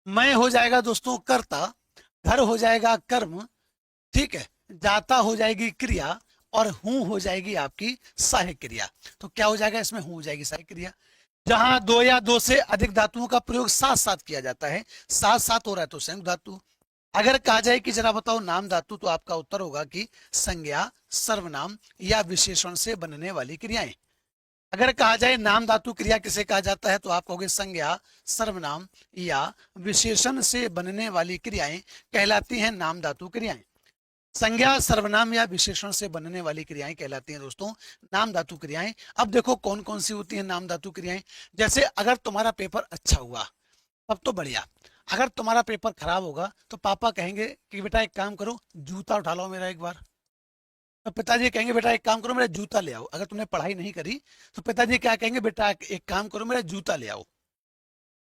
मैं हो जाएगा दोस्तों कर्ता, घर हो जाएगा कर्म, ठीक है, जाता हो जाएगी क्रिया, और हूं हो जाएगी आपकी सहायक क्रिया। तो क्या हो जाएगा इसमें? हूं हो जाएगी सहायक क्रिया। जहां दो या दो से अधिक धातुओं का प्रयोग साथ साथ किया जाता है, साथ साथ हो रहा है तो संयुक्त धातु। अगर कहा जाए कि जरा बताओ नाम धातु, तो आपका उत्तर होगा कि संज्ञा, सर्वनाम या विशेषण से बनने वाली क्रियाएं। अगर कहा जाए नाम धातु क्रिया किसे कहा जाता है, तो आप कहोगे संज्ञा, सर्वनाम या विशेषण से बनने वाली क्रियाएं कहलाती हैं नाम धातु क्रियाएं। संज्ञा, सर्वनाम या विशेषण से बनने वाली क्रियाएं कहलाती हैं दोस्तों नाम धातु क्रियाएं। अब देखो कौन कौन सी होती हैं नाम धातु क्रियाएं। जैसे अगर तुम्हारा पेपर अच्छा हुआ तब तो बढ़िया, अगर तुम्हारा पेपर खराब होगा तो पापा कहेंगे कि बेटा एक काम करो, जूता उठा लो मेरा एक बार। तो पिताजी कहेंगे बेटा एक काम करो, मेरा जूता ले आओ। अगर तुमने पढ़ाई नहीं करी तो पिताजी क्या कहेंगे, बेटा एक काम करो, मेरा जूता ले आओ।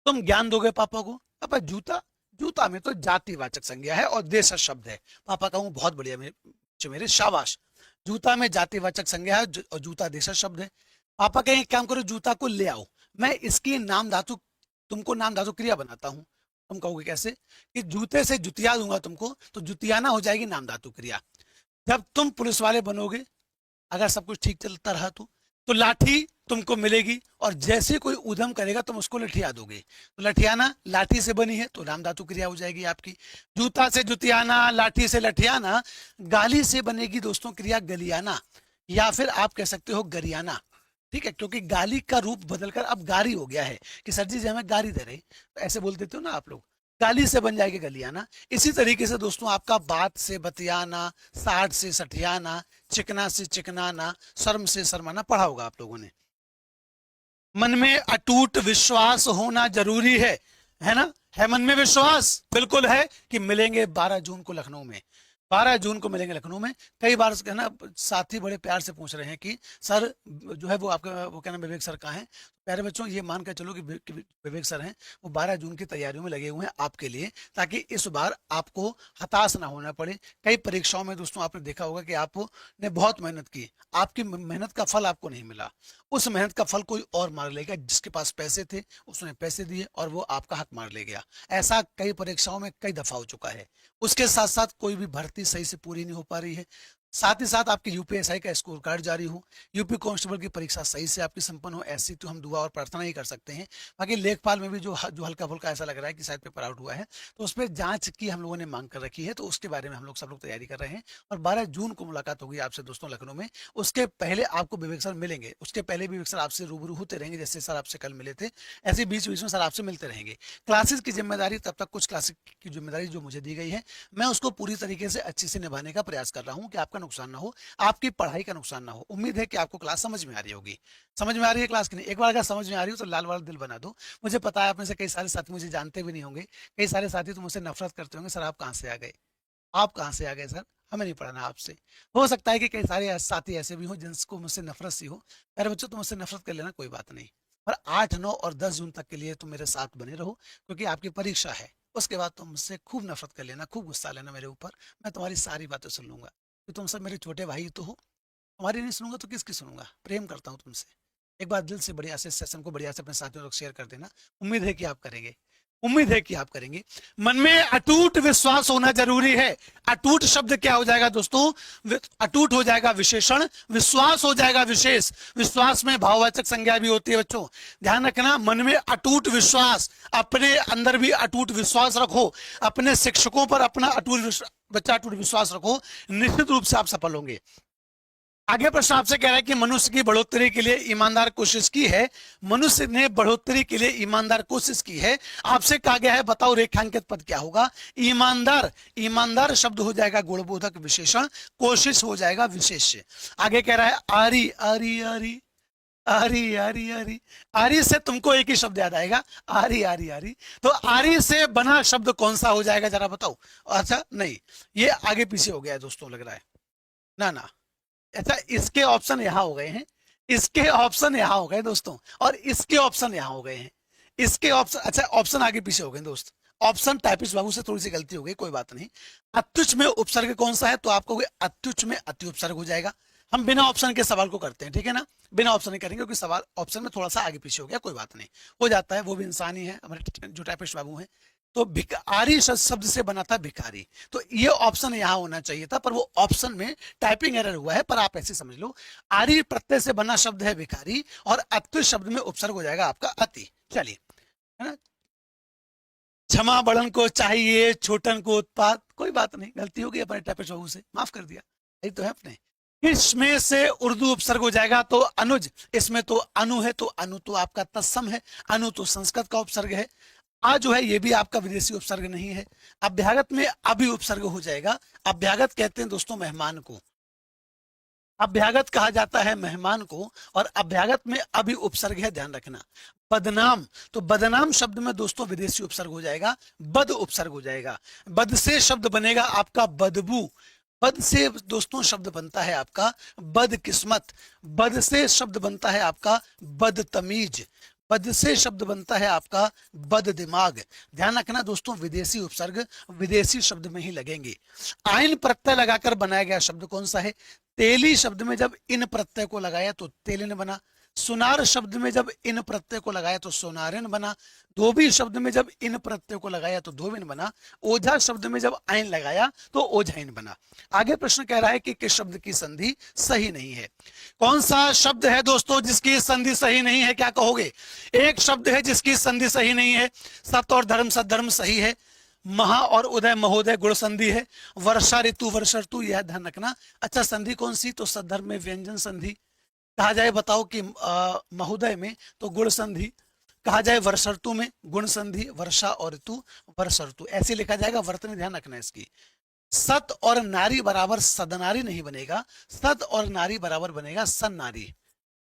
तुम ज्ञान दोगे पापा को, पापा जूता, जूता में तो जातिवाचक संज्ञा है और देश शब्द है। पापा कहूँ बहुत बढ़िया मेरे शाबाश, जूता में जातिवाचक संज्ञा है और जूता देश शब्द है। पापा कहें काम करो जूता को ले आओ, मैं इसकी नाम धातु, तुमको नाम धातु क्रिया बनाता हूं। तुम कहोगे कैसे? कि जूते से जुतिया दूंगा तुमको, तो जुतियाना हो जाएगी नाम धातु क्रिया। जब तुम पुलिस वाले बनोगे, अगर सब कुछ ठीक चलता रहा तो लाठी तुमको मिलेगी, और जैसे कोई उधम करेगा तुम उसको लठिया दोगे। तो लठियाना लाठी से बनी है तो नाम धातु क्रिया हो जाएगी आपकी। जूता से जुतियाना, लाठी से लठियाना। गाली से बनेगी दोस्तों क्रिया गलियाना, या फिर आप कह सकते हो गरियाना, ठीक है, क्योंकि गाली का रूप बदलकर अब गारी हो गया है कि सर जी हमें गाली दे रहे, तो ऐसे बोल देते हो ना आप लोग, गाली से बन जाएगी गलियाना। इसी तरीके से दोस्तों आपका बात से बतियाना, साठ से सठियाना, चिकना से चिकनाना, शर्म से शर्माना पढ़ा होगा आप लोगों ने। मन में अटूट विश्वास होना जरूरी है ना? है मन में विश्वास? बिल्कुल है कि मिलेंगे 12 जून को लखनऊ में, 12 जून को मिलेंगे लखनऊ में। कई बार ना साथी बड़े प्यार से पूछ रहे हैं कि सर जो है वो आपका वो क्या नाम विवेक सर कहाँ हैं। प्यारे बच्चों ये मान कर चलो कि विवेक सर हैं, वो 12 जून की तैयारियों में लगे हुए हैं आपके लिए, ताकि इस बार आपको हताश ना होना पड़े। कई परीक्षाओं में दोस्तों आपने देखा होगा कि आपने बहुत मेहनत की, आपकी मेहनत का फल आपको नहीं मिला, उस मेहनत का फल कोई और मार ले गया। जिसके पास पैसे थे उसने पैसे दिए और वो आपका हक मार ले गया। ऐसा कई परीक्षाओं में कई दफा हो चुका है। उसके साथ साथ कोई भी भर्ती सही से पूरी नहीं हो पा रही है। साथ ही साथ आपकी यूपीएसआई का स्कोर कार्ड जारी हो, यूपी कांस्टेबल की परीक्षा सही से आपकी संपन्न हो, ऐसी तो हम दुआ और प्रार्थना ही कर सकते हैं। बाकी लेखपाल में भी जो हल्का फुल्का ऐसा लग रहा है कि शायद पेपर आउट हुआ है, तो उस पर जांच की हम लोगों ने मांग कर रखी है, तो उसके बारे में हम लोग सब लोग तैयारी कर रहे हैं। और 12 जून को मुलाकात होगी आपसे दोस्तों लखनऊ में। उसके पहले आपको विवेक सर मिलेंगे, उसके पहले विवेक सर आपसे रूबरू होते रहेंगे, जैसे सर आपसे कल मिले थे ऐसे बीच बीच में सर आपसे मिलते रहेंगे। क्लासेस की जिम्मेदारी तब तक, कुछ क्लासेस की जिम्मेदारी जो मुझे दी गई है मैं उसको पूरी तरीके से अच्छे से निभाने का प्रयास कर रहा हूँ कि आपका नुकसान ना हो, आपकी पढ़ाई का नुकसान ना हो। उम्मीद है कि आपको क्लास समझ में आ रही होगी। समझ में आ रही है क्लास की नहीं? एक बार अगर समझ में आ रही हो तो लाल वाला दिल बना दो। मुझे पता है आप में से कई सारे साथी मुझे जानते भी नहीं होंगे, कई सारे साथी तो मुझसे नफरत करते होंगे, सर आप कहाँ से आ गए, आप कहाँ से आ गए सर, हमें नहीं पढ़ाना आपसे। हो सकता है कि कई सारे साथी ऐसे भी हों जिनको मुझसे नफरत सी हो। मेरे बच्चों तुम मुझसे नफरत कर लेना, कोई बात नहीं, पर 8, 9 और 10 जून तक के लिए तुम मेरे साथ बने रहो, क्योंकि आपकी परीक्षा है। उसके बाद तुम मुझसे खूब नफरत कर लेना, खूब गुस्सा लेना मेरे ऊपर, मैं तुम्हारी सारी बातें सुन लूंगा, कि तुम सब मेरे छोटे भाई तो हो। तुम्हारी नहीं सुनूंगा तो किसकी सुनूंगा? प्रेम करता हूँ तुमसे। एक बार दिल से बढ़िया से सेशन को बढ़िया से अपने साथियों तक शेयर कर देना। उम्मीद है कि आप करेंगे, उम्मीद है कि आप करेंगे। मन में अटूट विश्वास होना जरूरी है। अटूट शब्द क्या हो जाएगा दोस्तों? अटूट हो जाएगा विशेषण, विश्वास हो जाएगा विशेष। विश्वास में भाववाचक संज्ञा भी होती है बच्चों, ध्यान रखना। मन में अटूट विश्वास, अपने अंदर भी अटूट विश्वास रखो, अपने शिक्षकों पर अपना अटूट बच्चा अटूट विश्वास रखो, निश्चित रूप से आप सफल होंगे। आगे प्रश्न आपसे कह रहा है कि मनुष्य की बढ़ोतरी के लिए ईमानदार कोशिश की है। मनुष्य ने बढ़ोतरी के लिए ईमानदार कोशिश की है। आपसे कहा गया है बताओ रेखांकित पद क्या होगा। ईमानदार, ईमानदार शब्द हो जाएगा गुणबोधक विशेषण, कोशिश हो जाएगा विशेष्य। आगे कह रहा है आरी, आरी आरी आरी आरी आरी, आरी से तुमको एक ही शब्द याद आएगा, आरी आरी आरी। तो आरी से बना शब्द कौन सा हो जाएगा जरा बताओ। अच्छा नहीं, ये आगे पीछे हो गया है दोस्तों, लग रहा है ना ना। अच्छा इसके ऑप्शन यहाँ हो गए हैं, इसके ऑप्शन यहाँ हो गए दोस्तों, और इसके ऑप्शन यहाँ हो गए हैं, इसके ऑप्शन, अच्छा ऑप्शन आगे पीछे हो गए दोस्त। ऑप्शन टाइपिस्ट बाबू से थोड़ी सी गलती हो गई, कोई बात नहीं। अत्युच्च में उपसर्ग कौन सा है, तो आपको अत्युच्च में अति उपसर्ग हो जाएगा। हम बिना ऑप्शन के सवाल को करते हैं, ठीक है ना, बिना ऑप्शन नहीं करेंगे क्योंकि सवाल ऑप्शन में थोड़ा सा आगे पीछे हो गया, कोई बात नहीं, हो जाता है, वो भी इंसान ही है हमारे जो टाइपिस्ट बाबू हैं। तो भिखारी शब्द से बना था भिखारी, तो ये ऑप्शन यहाँ होना चाहिए था, पर वो ऑप्शन में टाइपिंग एरर हुआ है, पर आप ऐसे समझ लो आरी प्रत्यय से बना शब्द है भिखारी, और अत्य शब्द में उपसर्ग हो जाएगा आपका अति। चलिए, है ना, क्षमा बड़न को चाहिए छोटन को उत्पाद, कोई बात नहीं, गलती हो गई अपने टाइपिस्ट बाबू से, माफ कर दिया, यही तो है अपने। इसमें से उर्दू उपसर्ग हो जाएगा तो अनुज, इसमें तो अनु है, तो अनु तो आपका तत्सम है, अनु तो संस्कृत का उपसर्ग है। आ जो है ये भी आपका विदेशी उपसर्ग नहीं है। अभ्यागत में अभी उपसर्ग हो जाएगा। अभ्यागत कहते हैं दोस्तों मेहमान को, अभ्यागत कहा जाता है मेहमान को, और अभ्यागत में अभी उपसर्ग है, ध्यान रखना। बदनाम, तो बदनाम शब्द में दोस्तों विदेशी उपसर्ग हो जाएगा, बद उपसर्ग हो जाएगा। बद से शब्द बनेगा आपका बदबू, बद से दोस्तों शब्द बनता है आपका बदकिस्मत, बद से शब्द बनता है आपका बदतमीज, बद से शब्द बनता है आपका बद दिमाग। ध्यान रखना दोस्तों, विदेशी उपसर्ग विदेशी शब्द में ही लगेंगे। आइन प्रत्यय लगाकर बनाया गया शब्द कौन सा है। तेली शब्द में जब इन प्रत्यय को लगाया तो तेलिन बना। सुनार शब्द में जब इन प्रत्यय को लगाया तो सोनारिन बना। धोबी शब्द में जब इन प्रत्यय को लगाया तो धोबिन बना। ओझा शब्द में जब आइन लगाया तो ओझाइन बना। आगे प्रश्न कह रहा है कि किस शब्द की संधि सही नहीं है। कौन सा शब्द है दोस्तों जिसकी संधि सही नहीं है, क्या कहोगे। एक शब्द है जिसकी संधि सही नहीं है, सत और धर्म सद्धर्म सही है, महा और उदय महोदय गुण संधि है, वर्षा ऋतु वर्ष ऋतु, यह ध्यान रखना। अच्छा संधि कौन सी, तो सद्धर्म में व्यंजन संधि, कहा जाए बताओ कि महोदय में तो गुण संधि, कहा जाए वर्ष ऋतु में गुण संधि, वर्षा और ऋतु वर्ष ऋतु, ऐसे लिखा जाएगा। वर्तनी ध्यान रखना इसकी। सत और नारी बराबर सदनारी नहीं बनेगा, सत और नारी बराबर बनेगा सन्नारी,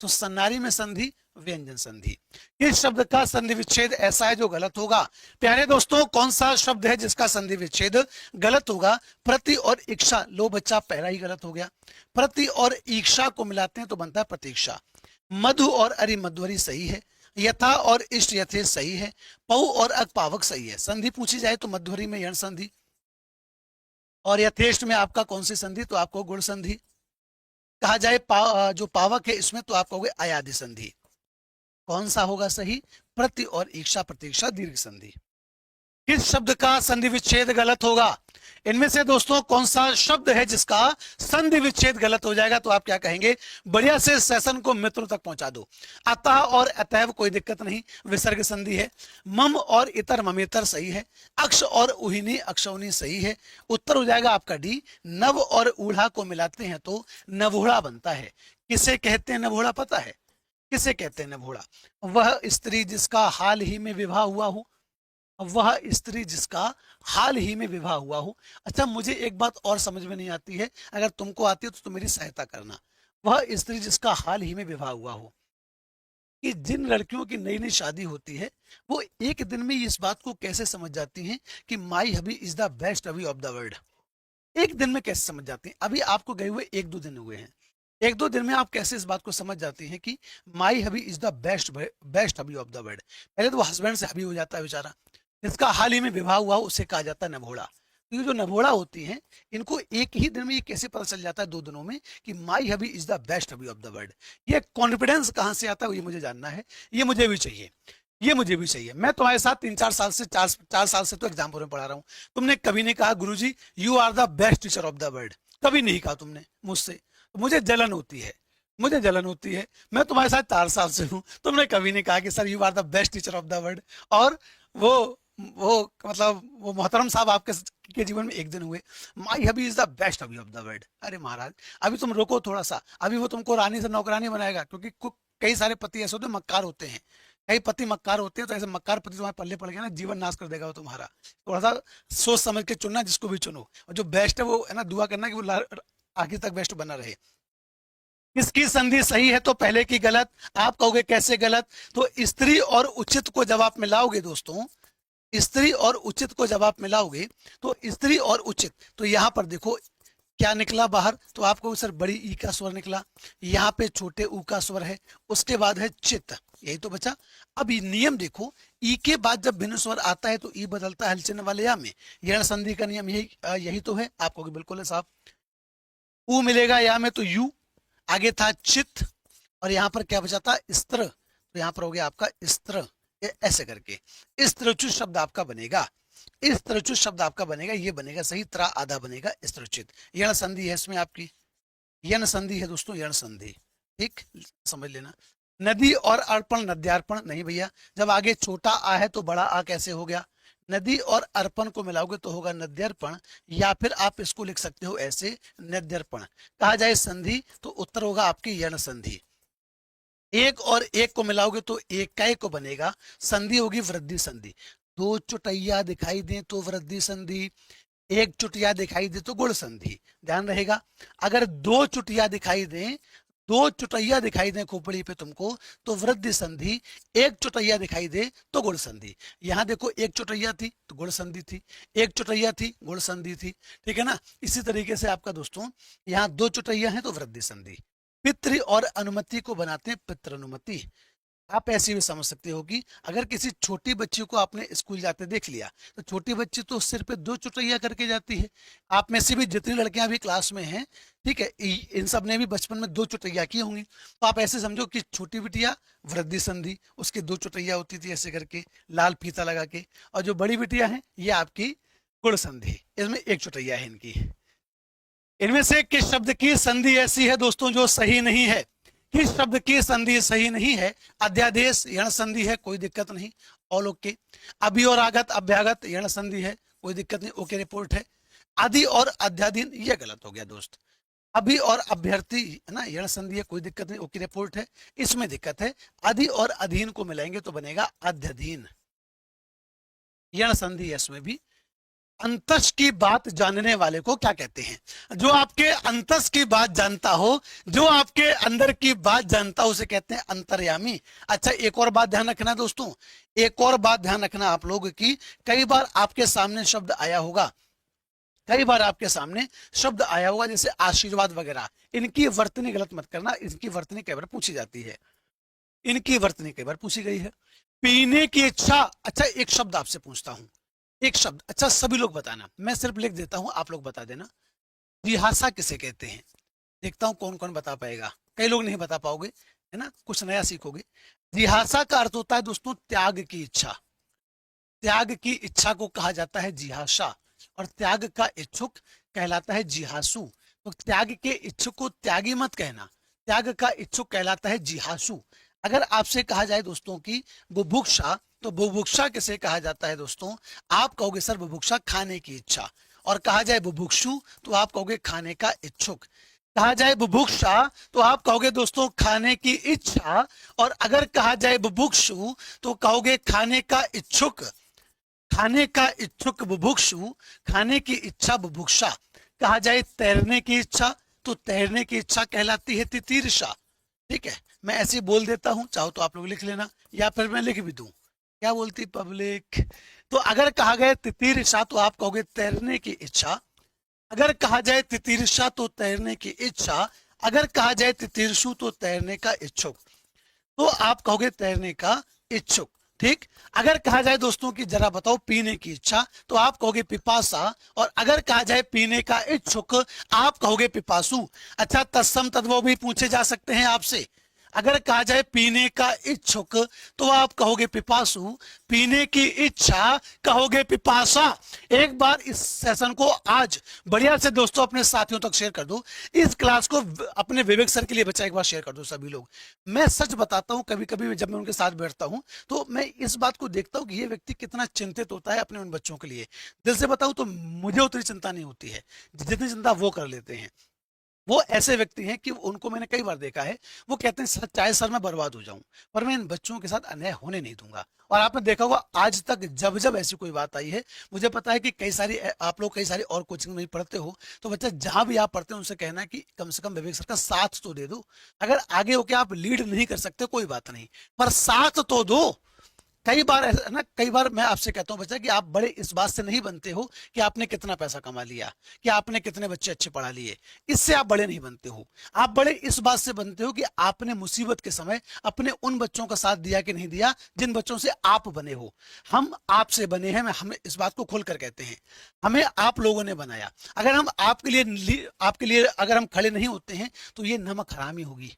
तो सन्नारी में संधि व्यंजन संधि। इस शब्द का संधि विच्छेद ऐसा है जो गलत होगा। प्यारे दोस्तों कौन सा शब्द है जिसका संधि विच्छेद गलत होगा। प्रति और इच्छा, लो बच्चा पहला ही गलत हो गया। प्रति और इच्छा को मिलाते हैं तो बनता है प्रतीक्षा। मधु और अरि मध्वरी सही है। यथा और इष्ट यथे सही है। पौ और अक पावक सही है। संधि पूछी जाए तो मध्वरी में यण संधि, और यथेष्ट में आपका कौन सी संधि, तो आपको गुण संधि। कहा जाए जो पावक है इसमें तो आप कहोगे अयादि संधि। कौन सा होगा सही, प्रति और इच्छा प्रतीक्षा दीर्घ संधि। किस शब्द का संधि विच्छेद गलत होगा। इनमें से दोस्तों कौन सा शब्द है जिसका संधि विच्छेद गलत हो जाएगा, तो आप क्या कहेंगे, बढ़िया से सेशन को मित्रों तक पहुंचा दो। अतः और अतैव कोई दिक्कत नहीं, विसर्ग संधि है। मम और इतर ममेतर सही है। अक्ष और उहिनी अक्षौनी सही है। उत्तर हो जाएगा आपका डी। नव और ऊढ़ा को मिलाते हैं तो नवोढ़ा बनता है। किसे कहते हैं नवोढ़ा, पता है किसे कहते हैं नवोढ़ा। वह स्त्री जिसका हाल ही में विवाह हुआ हो, वह स्त्री जिसका हाल ही में विवाह हुआ हो। अच्छा मुझे एक बात और समझ में नहीं आती है, अगर तुमको आती है तो तुम मेरी सहायता करना। वह स्त्री जिसका हाल ही में विवाह हुआ हो, कि जिन लड़कियों की नई नई शादी होती है वो एक दिन में इस बात को कैसे समझ जाती हैं कि my hubby is the best hubby of the world. एक दिन में कैसे समझ जाती हैं। अभी आपको गए हुए 1-2 दिन हुए हैं, 1-2 दिन में आप कैसे इस बात को समझ जाती हैं कि my hubby is the best hubby of the world. पहले तो वो हस्बैंड से हबी हो जाता है बेचारा, जिसका हाल ही में विवाह हुआ उसे कहा जाता है नभोड़ा। तो ये जो नभोड़ा होती हैं इनको एक ही दिन में ये कैसे पता चल जाता है 2 दिनों में कि my hubby is the best hubby of the world. ये कॉन्फिडेंस कहाँ से आता है ये मुझे जानना है, ये मुझे भी चाहिए, ये मुझे भी चाहिए। मैं तुम्हारे साथ 3-4 साल से 4 साल से तो एग्जाम्पल में पढ़ा रहा हूँ। तुमने कभी नहीं कहा Guruji you are the best teacher of the world, कभी नहीं कहा तुमने मुझसे। तो मुझे जलन होती है, मुझे जलन होती है। मैं तुम्हारे साथ 4 साल से हूँ, तुमने कभी नहीं कहा कि sir you are the best teacher of the world. और वो मतलब वो मोहतरम साहब आपके के जीवन में एक दिन हुए। My hubby is the best hubby of the world. अरे महाराज अभी तुम रोको थोड़ा सा, अभी वो तुमको रानी से नौकरानी बनाएगा, क्योंकि कई सारे पति ऐसे होते हैं मक्कार होते हैं, कई पति मक्कार होते हैं, तो ऐसे मक्कार पति तुम्हारे पल्ले पड़ गया ना, जीवन नाश कर देगा वो तुम्हारा। थोड़ा सा सोच समझ के चुनना, जिसको भी चुनो, और जो बेस्ट है वो है ना, दुआ करना कि वो आखिर तक बेस्ट बना रहे। किसकी संधि सही है तो पहले की गलत। आप कहोगे कैसे गलत, तो स्त्री और उचित को जब आप मिलाओगे दोस्तों, स्त्री और उचित को जब आप मिलाओगे, तो स्त्री और उचित, तो यहां पर देखो क्या निकला बाहर, तो आपको सर बड़ी ई का स्वर निकला, यहाँ पे छोटे ऊ का स्वर है, उसके बाद है चित, यही तो बचा। अब ये नियम देखो, ई के बाद जब भिन्न स्वर आता है तो ई बदलता है हलचिन्ह वाले या में, यह संधि का नियम यही तो है। आपको बिल्कुल है साहब। ऊ मिलेगा या में तो यू, आगे था चित, और यहाँ पर क्या बचा था, स्त्र, तो यहाँ पर हो गया आपका स्त्र, ऐसे करके स्त्रचुत शब्द आपका बनेगा, स्त्रचुत शब्द आपका बनेगा, ये बनेगा सही, त्रा आधा बनेगा स्त्रचित। यण संधि है इसमें आपकी, यण संधि है दोस्तों, यण संधि, ठीक समझ लेना। नदी और अर्पण नद्यार्पण नहीं भैया, जब आगे छोटा आ है तो बड़ा आ कैसे हो गया, नदी और अर्पण को मिलाओगे तो होगा नद्यर्पण, या फिर आप इसको लिख सकते हो ऐसे नद्यर्पण। कहा जाए संधि तो उत्तर होगा आपकी यण संधि। एक और एक को मिलाओगे तो एक का एक को बनेगा, संधि होगी वृद्धि संधि। दो चुटैया दिखाई दे तो वृद्धि संधि, एक चुटिया दिखाई दे तो गुण संधि, ध्यान रहेगा। अगर दो चुटिया दिखाई दे, दो चुटैया दिखाई दे खोपड़ी पे तुमको तो वृद्धि संधि, एक चुटैया दिखाई दे तो गुण संधि। यहाँ देखो एक चुटैया थी तो गुण संधि थी, एक चुटैया थी गुण संधि थी, ठीक है ना। इसी तरीके से आपका दोस्तों यहाँ दो चुटैया है तो वृद्धि संधि। पितृ और अनुमति को बनाते हैं पितृ अनुमति। आप ऐसे भी समझ सकते हो कि अगर किसी छोटी बच्ची को आपने स्कूल जाते देख लिया, तो छोटी बच्ची तो सिर पे दो चुटैया करके जाती है। आप में से भी जितनी लड़कियां भी क्लास में हैं, ठीक है, इन सब ने भी बचपन में दो चुटैया की होंगी, तो आप ऐसे समझो कि छोटी बिटिया वृद्धि संधि, उसकी दो चुटैया होती थी ऐसे करके लाल फीता लगा के, और जो बड़ी बिटिया है ये आपकी गुण संधि, इसमें एक चुटैया है इनकी। इनमें से किस शब्द की संधि ऐसी है दोस्तों जो सही नहीं है, किस शब्द की संधि सही नहीं है। अध्यादेश यण संधि है, कोई दिक्कत नहीं, ऑल ओके। अभी और आगत अभ्यागत यण संधि है, कोई दिक्कत नहीं, ओके रिपोर्ट है। आदि और अध्याधीन ये गलत हो गया दोस्त। अभी और अभ्यर्थी है ना, यण संधि है, कोई दिक्कत नहीं, ओके रिपोर्ट है। इसमें दिक्कत है, आदि और अधीन को मिलाएंगे तो बनेगा अध्यधीन, यण संधि है इसमें भी। अंतस की बात जानने वाले को क्या कहते हैं, जो आपके अंतस की बात जानता हो, जो आपके अंदर की बात जानता हो, उसे कहते हैं अंतर्यामी। अच्छा एक और बात ध्यान रखना दोस्तों, एक और बात ध्यान रखना आप लोग की, कई बार आपके सामने शब्द आया होगा, कई बार आपके सामने शब्द आया होगा जैसे आशीर्वाद वगैरह, इनकी वर्तनी गलत मत करना, इनकी वर्तनी कई बार पूछी जाती है, इनकी वर्तनी कई बार पूछी गई है। पीने की इच्छा, अच्छा एक शब्द आपसे पूछता हूं, एक शब्द, अच्छा सभी लोग बताना, मैं सिर्फ लिख देता हूं आप लोग बता देना। जिहासा किसे कहते हैं, देखता हूं कौन कौन बता पाएगा, कई लोग नहीं बता पाओगे है ना, कुछ नया सीखोगे। जिहासा का अर्थ होता है दोस्तों त्याग की इच्छा, त्याग की इच्छा को कहा जाता है जिहासा, और त्याग का इच्छुक कहलाता है जिहासु। तो त्याग के इच्छुक को त्यागी मत कहना, त्याग का इच्छुक कहलाता है जिहासु। अगर आपसे कहा जाए दोस्तों की बुभुक्षा, तो बुभुक्षा किसे कहा जाता है दोस्तों, आप कहोगे सर बुभुक्षा खाने की इच्छा, और कहा जाए बुभुक्षु तो आप कहोगे खाने का इच्छुक। कहा जाए बुभुक्षा तो आप कहोगे दोस्तों खाने की इच्छा, और अगर कहा जाए बुभुक्षु तो कहोगे खाने का इच्छुक, खाने का इच्छुक बुभुक्षु, खाने की इच्छा बुभुक्षा। कहा जाए तैरने की इच्छा तो तैरने की इच्छा कहलाती है तितीर्षा, ठीक है। मैं ऐसे बोल देता हूं, चाहो तो आप लोग लिख लेना या फिर मैं लिख भी दूं, क्या बोलती पब्लिक। तो अगर कहा गया तितीर्षा तो आप कहोगे तैरने की इच्छा, अगर कहा जाए तितीर्षा तो तैरने की इच्छा, अगर कहा जाए तितीर्षु तो तैरने का इच्छुक, तो आप कहोगे तैरने का इच्छुक, ठीक। अगर कहा जाए दोस्तों की जरा बताओ पीने की इच्छा तो आप कहोगे पिपासा, और अगर कहा जाए पीने का इच्छुक आप कहोगे पिपासु। अच्छा तत्सम तद्भव भी पूछे जा सकते हैं आपसे, अगर कहा जाए पीने का इच्छुक तो आप कहोगे पिपासु, पीने की इच्छा कहोगे पिपासा। एक बार इस सेशन को आज बढ़िया से दोस्तों अपने साथियों तक शेयर कर दो, इस क्लास को अपने विवेक सर के लिए बच्चा एक बार शेयर कर दो सभी लोग। मैं सच बताता हूं, कभी कभी जब मैं उनके साथ बैठता हूं तो मैं इस बात को देखता हूं कि ये व्यक्ति कितना चिंतित होता है अपने उन बच्चों के लिए। दिल से बताऊं तो मुझे उतनी चिंता नहीं होती है जितनी चिंता वो कर लेते हैं। वो ऐसे व्यक्ति हैं कि उनको मैंने कई बार देखा है, वो कहते हैं सर चाहे सर मैं बर्बाद हो जाऊं पर मैं इन बच्चों के साथ अन्याय होने नहीं दूंगा। और आपने देखा होगा आज तक जब जब ऐसी कोई बात आई है, मुझे पता है कि कई सारी आप लोग कई सारी और कोचिंग में पढ़ते हो, तो बच्चा जहां भी आप पढ़ते हो उनसे कहना है कि कम से कम विवेक सर का साथ तो दे दो। अगर आगे होके आप लीड नहीं कर सकते कोई बात नहीं, पर साथ तो दो। कई बार ऐसा ना, कई बार मैं आपसे कहता हूं बच्चा कि आप बड़े इस बात से नहीं बनते हो कि आपने कितना पैसा कमा लिया, कि आपने कितने बच्चे अच्छे पढ़ा लिए, इससे आप बड़े नहीं बनते हो। आप बड़े इस बात से बनते हो कि आपने मुसीबत के समय अपने उन बच्चों का साथ दिया कि नहीं दिया जिन बच्चों से आप बने हो। हम आपसे बने हैं, हम इस बात को खोलकर कहते हैं, हमें आप लोगों ने बनाया। अगर हम आपके लिए अगर हम खड़े नहीं होते हैं तो ये नमक हरामी होगी,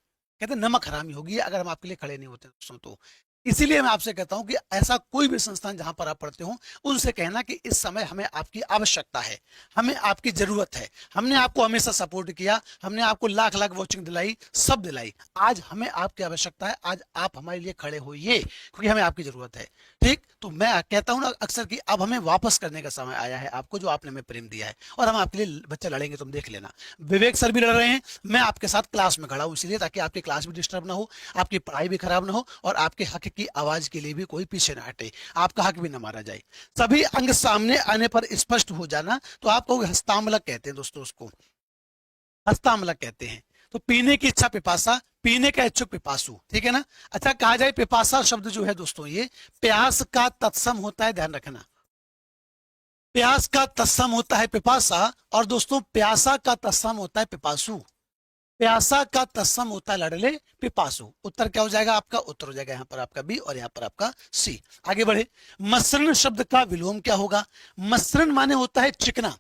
कहते हैं नमक हरामी होगी अगर हम आपके लिए खड़े नहीं होते दोस्तों। तो इसीलिए मैं आपसे कहता हूं कि ऐसा कोई भी संस्थान जहां पर आप पढ़ते हो उनसे कहना कि इस समय हमें आपकी आवश्यकता है, हमें आपकी जरूरत है। हमने आपको हमेशा सपोर्ट किया, हमने आपको लाख लाख वॉचिंग दिलाई, सब दिलाई, आज हमें आपकी आवश्यकता है, आज आप हमारे लिए खड़े होइए क्योंकि हमें आपकी जरूरत है। ठीक, तो मैं कहता हूं ना अक्सर कि अब हमें वापस करने का समय आया है आपको जो आपने हमें प्रेम दिया है, और हम आपके लिए बच्चे लड़ेंगे, तुम देख लेना। विवेक सर भी लड़ रहे हैं, मैं आपके साथ क्लास में खड़ा हूं इसलिए ताकि आपकी क्लास भी डिस्टर्ब ना हो, आपकी पढ़ाई भी खराब ना हो, और आपके हक की आवाज के लिए भी कोई पीछे ना हटे, आपका हक भी ना मारा जाए। सभी अंग सामने आने पर स्पष्ट हो जाना, तो आप कहोगे हस्तामलक कहते हैं दोस्तों, उसको हस्तामलक कहते हैं। तो पीने की इच्छा पिपासा, पीने का इच्छुक पिपासु, ठीक है ना। अच्छा, कहा जाए पिपासा शब्द जो है दोस्तों ये प्यास का तत्सम होता है, ध्यान रखना। प्यास का तत्सम होता है पिपासा, और दोस्तों प्यासा का तत्सम होता है पिपासु। प्यासा का तत्सम होता है लड़ले पिपासु। उत्तर क्या हो जाएगा आपका? उत्तर हो जाएगा यहाँ पर आपका बी और यहाँ पर आपका सी। आगे बढ़े, मसृण शब्द का विलोम क्या होगा? मसृण माने होता है चिकना,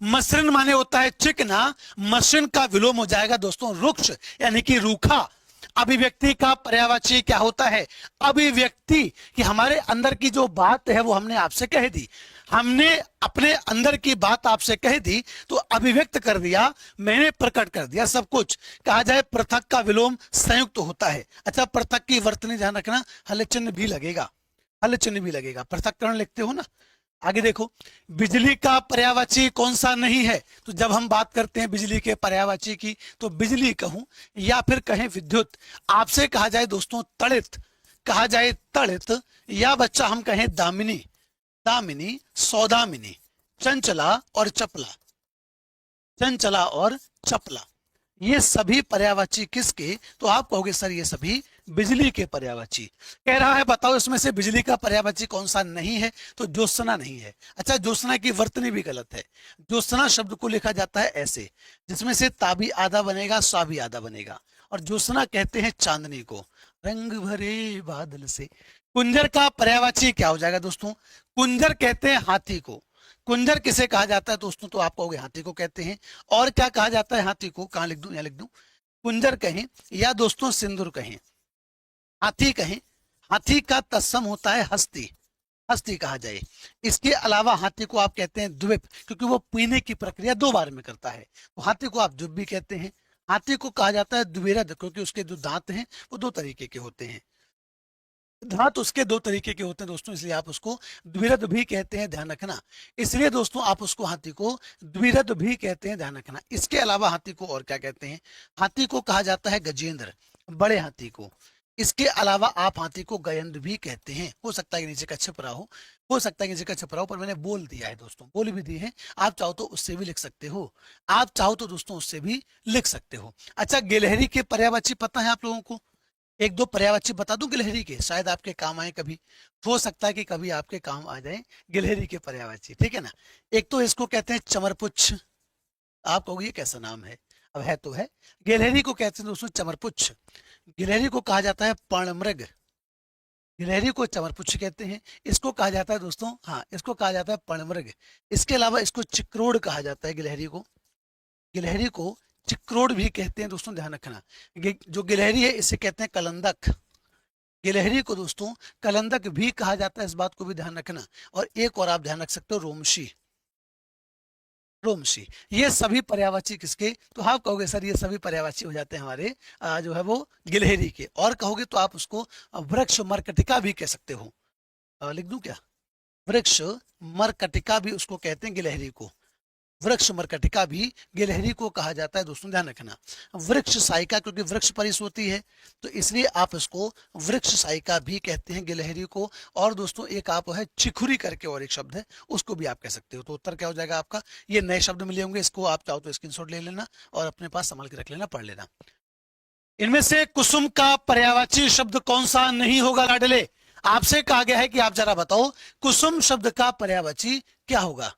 मसृण माने होता है चिकना, मसृण का विलोम हो जाएगा दोस्तों रुक्ष यानी कि रूखा। अभिव्यक्ति का पर्यायवाची क्या होता है? अभिव्यक्ति, कि हमारे अंदर की जो बात है वो हमने आपसे कह दी, हमने अपने अंदर की बात आपसे कह दी तो अभिव्यक्त कर दिया, मैंने प्रकट कर दिया सब कुछ। कहा जाए पृथक का विलोम संयुक्त होता है। अच्छा, पृथक की वर्तनी ध्यान रखना, हल चिन्ह भी लगेगा, हल चिन्ह भी लगेगा, पृथक्करण लिखते हो ना। आगे देखो, बिजली का पर्यायवाची कौन सा नहीं है? तो जब हम बात करते हैं बिजली के पर्यायवाची की तो बिजली कहूं या फिर कहें विद्युत, आपसे कहा जाए दोस्तों तड़ित, कहा जाए तड़ित, या बच्चा हम कहें दामिनी, दामिनी, सौदामिनी, चंचला और चपला, चंचला और चपला, ये सभी पर्यायवाची किसके? तो आप कहोगे सर ये सभी बिजली के पर्यायवाची। कह रहा है बताओ इसमें से बिजली का पर्यायवाची कौन सा नहीं है? तो ज्योत्सना नहीं है। अच्छा, ज्योत्सना की वर्तनी भी गलत है। ज्योत्सना शब्द को लिखा जाता है ऐसे, जिसमें से ताबी आधा बनेगा, सा भी आधा बनेगा, और ज्योत्सना कहते हैं चांदनी को, रंग भरे बादल से। कुंजर का पर्यायवाची क्या हो जाएगा दोस्तों? कुंजर कहते हैं हाथी को। कुंजर किसे कहा जाता है दोस्तों? तो आप कहोगे हाथी को कहते हैं। और क्या कहा जाता है हाथी को? कहां लिख दूं? यहाँ लिख दूं, कुंजर कहें या दोस्तों सिंदूर कहें, हाथी कहें। हाथी का तत्सम होता है हस्ती, हस्ती कहा जाए। इसके अलावा हाथी को आप कहते हैं द्विप, क्योंकि वो पीने की प्रक्रिया दो बार में करता है, तो हाथी को आप द्विप भी कहते हैं। हाथी को कहा जाता है द्विरथ, क्योंकि उसके जो दांत हैं वो दो तरीके के होते हैं, दांत उसके दो तरीके के होते हैं दोस्तों, इसलिए आप उसको द्विरथ भी कहते हैं, ध्यान रखना। इसलिए दोस्तों आप उसको हाथी को द्विरथ भी कहते हैं, ध्यान रखना। इसके अलावा हाथी को और क्या कहते हैं? हाथी को कहा जाता है गजेंद्र, बड़े हाथी को। इसके अलावा आप हाथी को गयेंद्र भी कहते हैं। हो सकता है कि नीचे का छिपरा हो सकता है कि नीचे का छिपरा हो, पर मैंने बोल दिया है दोस्तों, बोल भी दी है। आप चाहो तो उससे भी लिख सकते हो, आप चाहो तो दोस्तों उससे भी लिख सकते हो। अच्छा, गिलहरी के पर्यायवाची पता है आप लोगों को? एक दो पर्यायवाची बता दूं गिलहरी के, शायद आपके काम आए कभी, हो सकता है कि कभी आपके काम आ जाए गिलहरी के पर्यायवाची, ठीक है ना। एक तो इसको कहते हैं चमरपुच्छ, आप कहोगे ये कैसा नाम है? अब है तो है, गिलहरी को कहते हैं दोस्तों चमरपुच्छ। गिलहरी को कहा जाता है पर्णमृग, गिलहरी को चमरपुच्छ कहते हैं। इसको कहा जाता है दोस्तों, हाँ इसको कहा जाता है पर्णमृग। इसके अलावा इसको चिक्रोड़ कहा जाता है, गिलहरी को चिक्रोड भी कहते हैं दोस्तों, ध्यान रखना। जो गिलहरी है इसे कहते हैं कलंदक। गिलहरी को दोस्तों कलंदक भी कहा जाता है, इस बात को भी ध्यान रखना। और एक और आप ध्यान रख सकते हो, रोमशी। रोमशी, ये सभी पर्यायवाची किसके, तो आप कहोगे सर ये सभी पर्यायवाची हो जाते हैं हमारे जो है वो गिलहरी के। और कहोगे तो आप उसको वृक्ष मरकटिका भी कह सकते हो। लिख दूं क्या, वृक्ष मरकटिका भी उसको कहते हैं गिलहरी को। वृक्ष मरकटिका भी गिलहरी को कहा जाता है दोस्तों, ध्यान रखना। वृक्ष सायिका, क्योंकि वृक्ष पर ही सोती है तो इसलिए आप इसको वृक्ष सायिका भी कहते हैं गिलहरी को। और दोस्तों एक आप है चिखुरी करके और एक शब्द है, उसको भी आप कह सकते हो। तो उत्तर क्या हो जाएगा आपका, ये नए शब्द मिले होंगे, इसको आप चाहो तो स्क्रीनशॉट ले लेना और अपने पास संभाल के रख लेना, पढ़ लेना। इनमें से कुसुम का पर्यायवाची शब्द कौन सा नहीं होगा लाडले, आपसे कहा गया है कि आप जरा बताओ कुसुम शब्द का पर्यायवाची क्या होगा,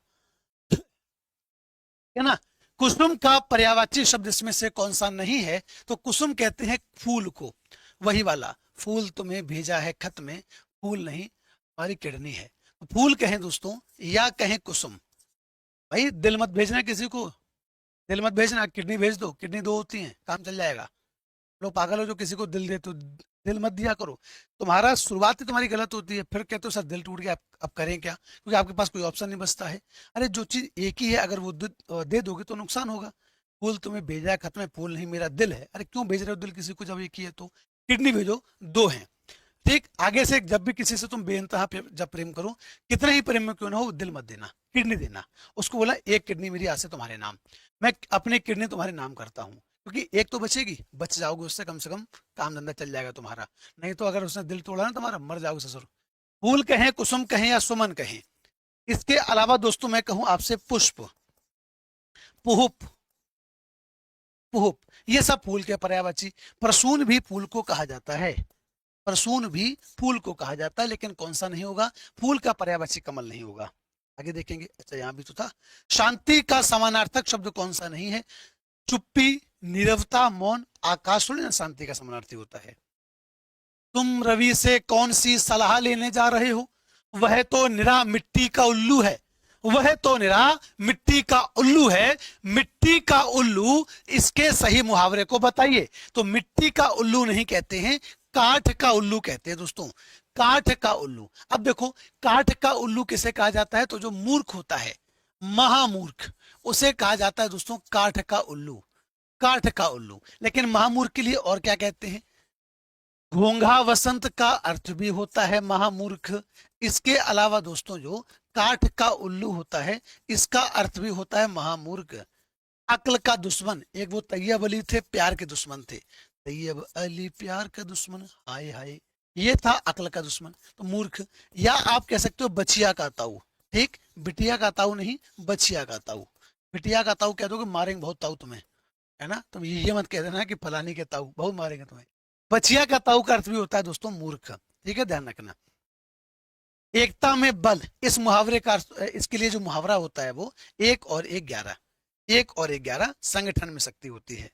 है ना। कुसुम का पर्यायवाची शब्द इसमें से कौन सा नहीं है, तो कुसुम कहते हैं फूल को, वही वाला फूल तुम्हें भेजा है खत में, फूल नहीं हमारी किडनी है। फूल कहें दोस्तों या कहें कुसुम, भाई दिल मत भेजना किसी को, दिल मत भेजना, किडनी भेज दो, किडनी दो होती हैं, काम चल जाएगा। लोग पागल हो जो किसी को दिल दे, तो दिल मत दिया करो। तुम्हारा शुरुआत ही तुम्हारी गलत होती है, फिर कहते हो सर दिल टूट गया, अब करें क्या, क्योंकि आपके पास कोई ऑप्शन नहीं बचता है। अरे जो चीज एक ही है अगर वो दे दोगे तो नुकसान होगा। फूल तुम्हें भेजा है खत में, फूल नहीं मेरा दिल है, अरे क्यों भेज रहे हो दिल किसी को जब एक ही है। तो किडनी भेजो, दो हैं। ठीक, आगे से जब भी किसी से तुम बेइंतहा जब प्रेम करो, कितने ही प्रेम में क्यों ना हो, दिल मत देना, किडनी देना। उसको बोला एक किडनी मेरी आज से तुम्हारे नाम, मैं अपनी किडनी तुम्हारे नाम करता हूँ, क्योंकि एक तो बचेगी, बच जाओगे उससे, कम से कम काम धंधा चल जाएगा तुम्हारा। नहीं तो अगर उसने दिल तोड़ा ना तुम्हारा, मर जाओगे ससुर। फूल कहें, कुसुम कहें या सुमन कहें। इसके अलावा दोस्तों मैं कहूं आपसे पुष्प, पुहुप, पुहुप, ये सब फूल के पर्यायवाची। प्रसून भी फूल को कहा जाता है, प्रसून भी फूल को कहा जाता है, लेकिन कौन सा नहीं होगा, फूल का पर्यायवाची कमल नहीं होगा। आगे देखेंगे। अच्छा यहां भी तो था। शांति का समानार्थक शब्द कौन सा नहीं है, चुप्पी, नीरवता, मौन। आकाश थोड़ी ना शांति का समानार्थी होता है। तुम रवि से कौन सी सलाह लेने जा रहे हो, वह तो निरा मिट्टी का उल्लू है, वह तो निरा मिट्टी का उल्लू है। मिट्टी का उल्लू, इसके सही मुहावरे को बताइए। तो मिट्टी का उल्लू नहीं कहते हैं, काठ का उल्लू कहते हैं दोस्तों, काठ का उल्लू। अब देखो काठ का उल्लू किसे कहा जाता है, तो जो मूर्ख होता है, महामूर्ख, उसे कहा जाता है दोस्तों काठ का उल्लू, काठ का उल्लू। लेकिन महामूर्ख के लिए और क्या कहते हैं, घोंघा वसंत का अर्थ भी होता है महामूर्ख। इसके अलावा दोस्तों जो काठ का उल्लू होता है, इसका अर्थ भी होता है महामूर्ख। अक्ल का दुश्मन, एक वो तैयब अली थे, प्यार के दुश्मन थे, तैयब अली प्यार का दुश्मन, हाय हाय, ये था अक्ल का दुश्मन, तो मूर्ख। या आप कह सकते हो बछिया का ताऊ, ठीक, बिटिया का ताऊ नहीं, बछिया का ताऊ। बिटिया का ताऊ कह दोगे मारेंगे बहुत ताऊ तुम्हें, है ना, तुम ये मत कह देना कि फलानी के ताऊ बहुत मारेंगे तुम्हें। बछिया का ताऊ का अर्थ भी होता है दोस्तों मूर्ख, ठीक है, ध्यान रखना। एकता में बल, इस मुहावरे का इसके लिए जो मुहावरा होता है वो 1 और 1 11, 1 और 1 11 संगठन में शक्ति होती है।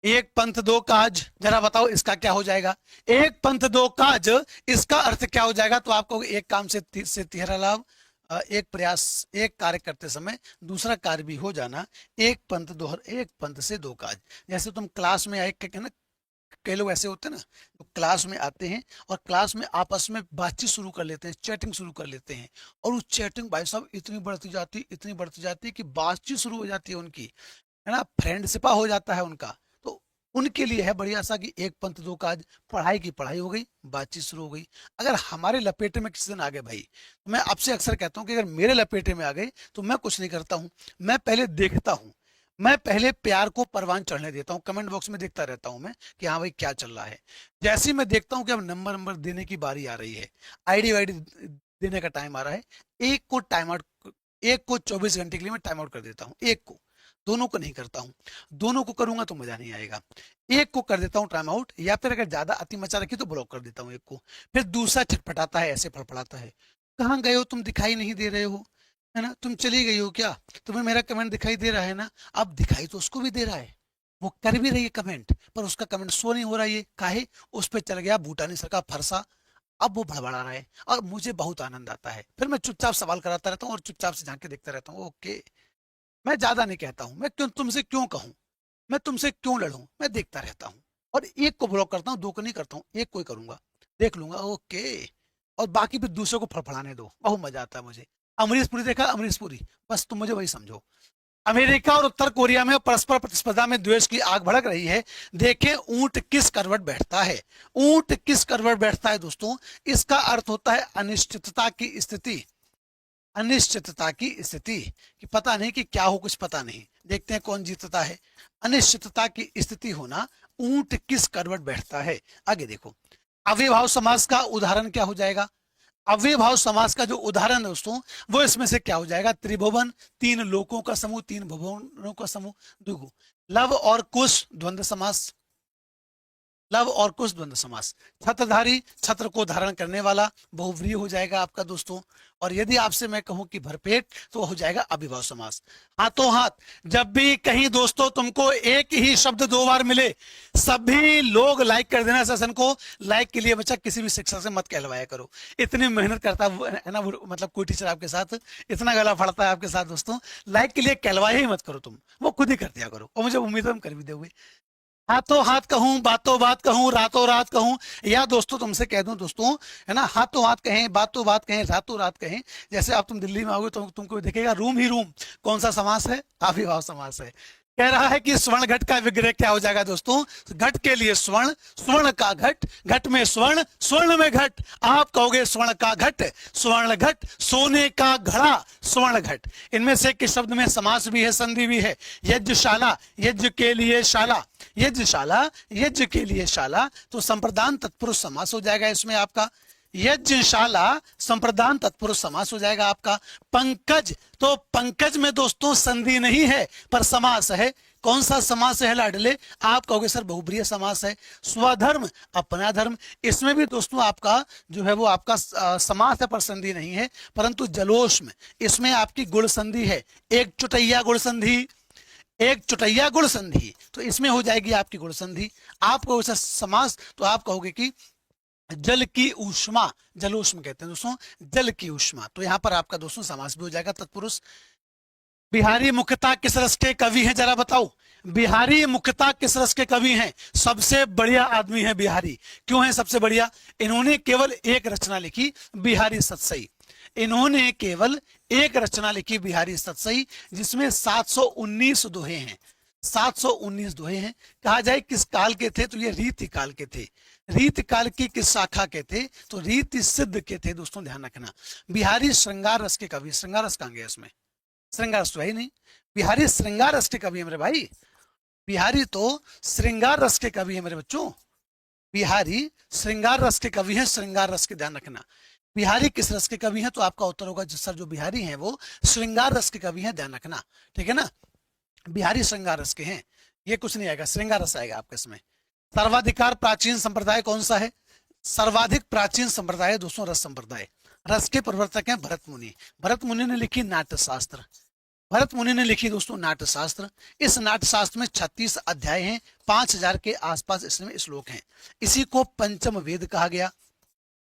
एक पंथ दो काज, जरा बताओ इसका क्या हो जाएगा, एक पंथ दो काज, इसका अर्थ क्या हो जाएगा। तो आपको एक काम से तिहरा लाभ, एक प्रयास, एक कार्य करते समय दूसरा कार्य भी हो जाना, एक पंथ से दो काज। जैसे तुम क्लास में आए, क्या ना, कई लोग ऐसे होते हैं ना, तो क्लास में आते हैं और क्लास में आपस में बातचीत शुरू कर लेते हैं, चैटिंग शुरू कर लेते हैं, और वो चैटिंग भाई साहब इतनी बढ़ती जाती कि बातचीत शुरू हो जाती है उनकी, है ना, फ्रेंडशिपा हो जाता है उनका। तो उनके लिए है बढ़िया सा कि एक पंथ दो काज, पढ़ाई की पढ़ाई हो गई, बातचीत शुरू हो गई। अगर हमारे लपेटे में किसी दिन आ गए भाई, तो मैं आपसे अक्सर कहता हूँ कि अगर मेरे लपेटे में आ गए तो मैं कुछ नहीं करता हूँ, मैं पहले देखता हूँ, मैं पहले प्यार को परवान चढ़ने देता हूँ, कमेंट बॉक्स में देखता रहता हूँ मैं कि हाँ भाई क्या चल रहा है। जैसे ही मैं देखता हूँ कि अब नंबर देने की बारी आ रही है, आईडी वाईडी देने का टाइम आ रहा है, एक को टाइम आउट, एक को 24 घंटे के लिए मैं टाइम आउट कर देता हूँ, एक को, दोनों को नहीं करता हूँ। दोनों को करूंगा तो मजा नहीं आएगा, एक को कर देता हूँ टाइम आउट, या फिर अगर ज्यादा अति मचा रखी तो ब्लॉक कर देता हूँ एक को। फिर दूसरा छटपटाता है, ऐसे फड़फड़ाता है, कहाँ गए हो तुम, दिखाई नहीं दे रहे हो, है ना, तुम चली गई हो क्या, तुम्हें मेरा कमेंट दिखाई दे रहा है ना। अब दिखाई तो उसको भी दे रहा है, वो कर भी रही है कमेंट, पर उसका कमेंट शो नहीं हो रहा है, ये काहे, उस पर चल गया भूटानी सर का फरसा, अब वो भड़बड़ा रहा है और मुझे बहुत आनंद आता है। फिर मैं चुपचाप सवाल कराता रहता हूँ और चुपचाप से झांक के देखता रहता हूँ, ओके मैं ज्यादा नहीं कहता हूं, मैं क्यों तुमसे क्यों कहूं, मैं तुमसे क्यों लड़ूं, मैं देखता रहता हूं और एक को ब्लॉक करता हूं, दो को नहीं करता हूं, एक को ही करूंगा, देख लूंगा, ओके। और बाकी फिर दूसरे को फड़फड़ाने दो, बहुत मजा आता है मुझे। अमरीश पुरी देखा, अमरीश पुरी, बस तुम मुझे वही समझो। अमेरिका और उत्तर कोरिया में परस्पर प्रतिस्पर्धा में द्वेष की आग भड़क रही है। देखें ऊंट किस करवट बैठता है। ऊंट किस करवट बैठता है दोस्तों, इसका अर्थ होता है अनिश्चितता की स्थिति। अनिश्चितता की स्थिति कि पता नहीं कि क्या हो, कुछ पता नहीं, देखते हैं कौन जीतता है। अनिश्चितता की स्थिति होना, ऊंट किस करवट बैठता है। आगे देखो, अव्ययभाव समास का उदाहरण क्या हो जाएगा। अव्ययभाव समास का जो उदाहरण है दोस्तों, वो इसमें से क्या हो जाएगा। त्रिभुवन, तीन लोकों का समूह, तीन भुवनों का समूह। देखो, लव और कुश द्वंद्व समास, लव और कुश द्वंद्व समास। छत्रधारी, छत्र को धारण करने वाला, बहुव्रीहि हो जाएगा आपका दोस्तों। और यदि आपसे मैं कहूं कि भरपेट, तो हो जाएगा अभिभाव समास। हाथों हाथ, जब भी कहीं दोस्तों तुमको एक ही शब्द दो बार मिले, सभी लोग लाइक कर देना सेशन को। लाइक के लिए बच्चा किसी भी शिक्षक से मत कहलवाया करो, इतनी मेहनत करता है ना मतलब कोई टीचर आपके साथ, इतना गला फड़ता है आपके साथ दोस्तों, लाइक के लिए कहलवाया ही मत करो तुम, वो खुद ही कर दिया करो, और मुझे उम्मीद है तुम कर भी दोगे। हाथों हाथ कहूं, बातों बात कहूं, रातों रात कहूं, या दोस्तों तुमसे कह दूं दोस्तों, है ना, हाथों हाथ कहें, बातों बात कहें, रातों रात कहें। जैसे आप तुम दिल्ली में आओगे तो तुमको दिखेगा रूम ही रूम, कौन सा समास है, अविभाव समास है। कह रहा है कि स्वर्ण घट का विग्रह क्या हो जाएगा दोस्तों, घट के लिए स्वर्ण, स्वर्ण का घट, घट में स्वर्ण, स्वर्ण में घट। आप कहोगे स्वर्ण का घट, स्वर्ण घट, सोने का घड़ा, स्वर्ण घट। इनमें से किस शब्द में समास भी है, संधि भी है। यज्ञशाला, यज्ञ के लिए शाला, यज्ञशाला, यज्ञ के लिए शाला, तो संप्रदान तत्पुरुष समास हो जाएगा इसमें आपका। यज्ञशाला संप्रदान तत्पुरुष समास हो जाएगा आपका। पंकज, तो पंकज में दोस्तों संधि नहीं है पर समास है। कौन सा समास है लाडले, आप कहोगे सर बहुब्रीहि समास है। स्वधर्म, अपना धर्म, इसमें भी दोस्तों आपका जो है वो आपका समास है पर संधि नहीं है। परंतु जलोष्म, इसमें आपकी गुण संधि है। एक चुटैया गुण संधि, एक चुटैया गुण संधि, तो इसमें हो जाएगी आपकी गुण संधि। आप कहोगे समास, तो आप कहोगे कि जल की ऊष्मा, जलोष्म कहते हैं दोस्तों, जल की ऊष्मा, तो यहां पर आपका दोस्तों समास भी हो जाएगा तत्पुरुष। बिहारी मुख्यतः किस रस के कवि हैं, जरा बताओ। बिहारी मुख्यतः किस रस के कवि हैं, सबसे बढ़िया आदमी है बिहारी। क्यों है सबसे बढ़िया, इन्होंने केवल एक रचना लिखी, बिहारी सतसई। इन्होंने केवल एक रचना लिखी, बिहारी सतसई, जिसमें 719 दोहे हैं, 719 दोहे हैं। कहा जाए किस काल के थे, तो ये रीति काल के थे। रीति काल की किस शाखा के थे, तो रीति सिद्ध के थे दोस्तों, ध्यान रखना। बिहारी श्रृंगार रस के कवि, श्रृंगार रस कहां गया इसमें, श्रृंगार रस तो है ही नहीं। बिहारी श्रृंगार रस के कवि है मेरे भाई, बिहारी तो श्रृंगार रस के कवि है मेरे बच्चों। बिहारी श्रृंगार रस के कवि हैं, श्रृंगार रस के, ध्यान रखना। बिहारी किस रस के कवि हैं, तो आपका उत्तर होगा सर जो बिहारी हैं वो श्रृंगार रस के कवि हैं, ध्यान रखना, ठीक है ना। बिहारी श्रृंगार रस के हैं, ये कुछ नहीं आएगा, श्रृंगार रस आएगा आपके इसमें। सर्वाधिकार प्राचीन संप्रदाय कौन सा है, सर्वाधिक प्राचीन संप्रदाय दोस्तों रस संप्रदाय। रस के प्रवर्तक हैं भरत मुनि। भरत मुनि ने लिखी नाट्य शास्त्र, भरत मुनि ने लिखी दोस्तों नाट्य शास्त्र। इस नाट्य शास्त्र में 36 अध्याय हैं, 5000 के आसपास इसमें श्लोक हैं। इसी को पंचम वेद कहा गया,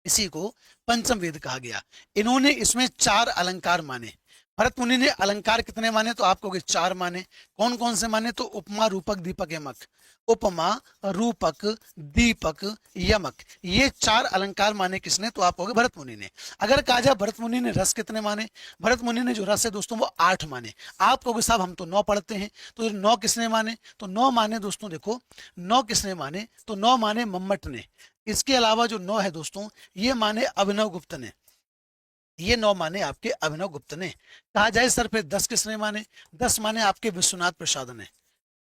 इसी को पंचम वेद कहा गया। इन्होंने इसमें 4 अलंकार माने। भरत मुनि ने अलंकार कितने माने, तो आप कहोगे 4 माने। कौन कौन से माने, तो उपमा, रूपक, दीपक, यमक। उपमा, रूपक, दीपक, यमक, ये 4 अलंकार माने किसने, तो आप कहोगे भरत मुनि ने। अगर कहा जाए भरत मुनि ने रस कितने माने, भरत मुनि ने जो रस है दोस्तों वो 8 माने। आप कहोगे साहब हम तो 9 पढ़ते हैं, तो 9 किसने माने, तो 9 माने दोस्तों, देखो 9 किसने माने, तो 9 माने मम्मट ने। इसके अलावा जो 9 है दोस्तों, ये माने अभिनव गुप्त ने, ये 9 माने आपके अभिनव गुप्त ने। कहा जाए सर फिर 10 किसने माने, 10 माने आपके विश्वनाथ प्रसाद ने,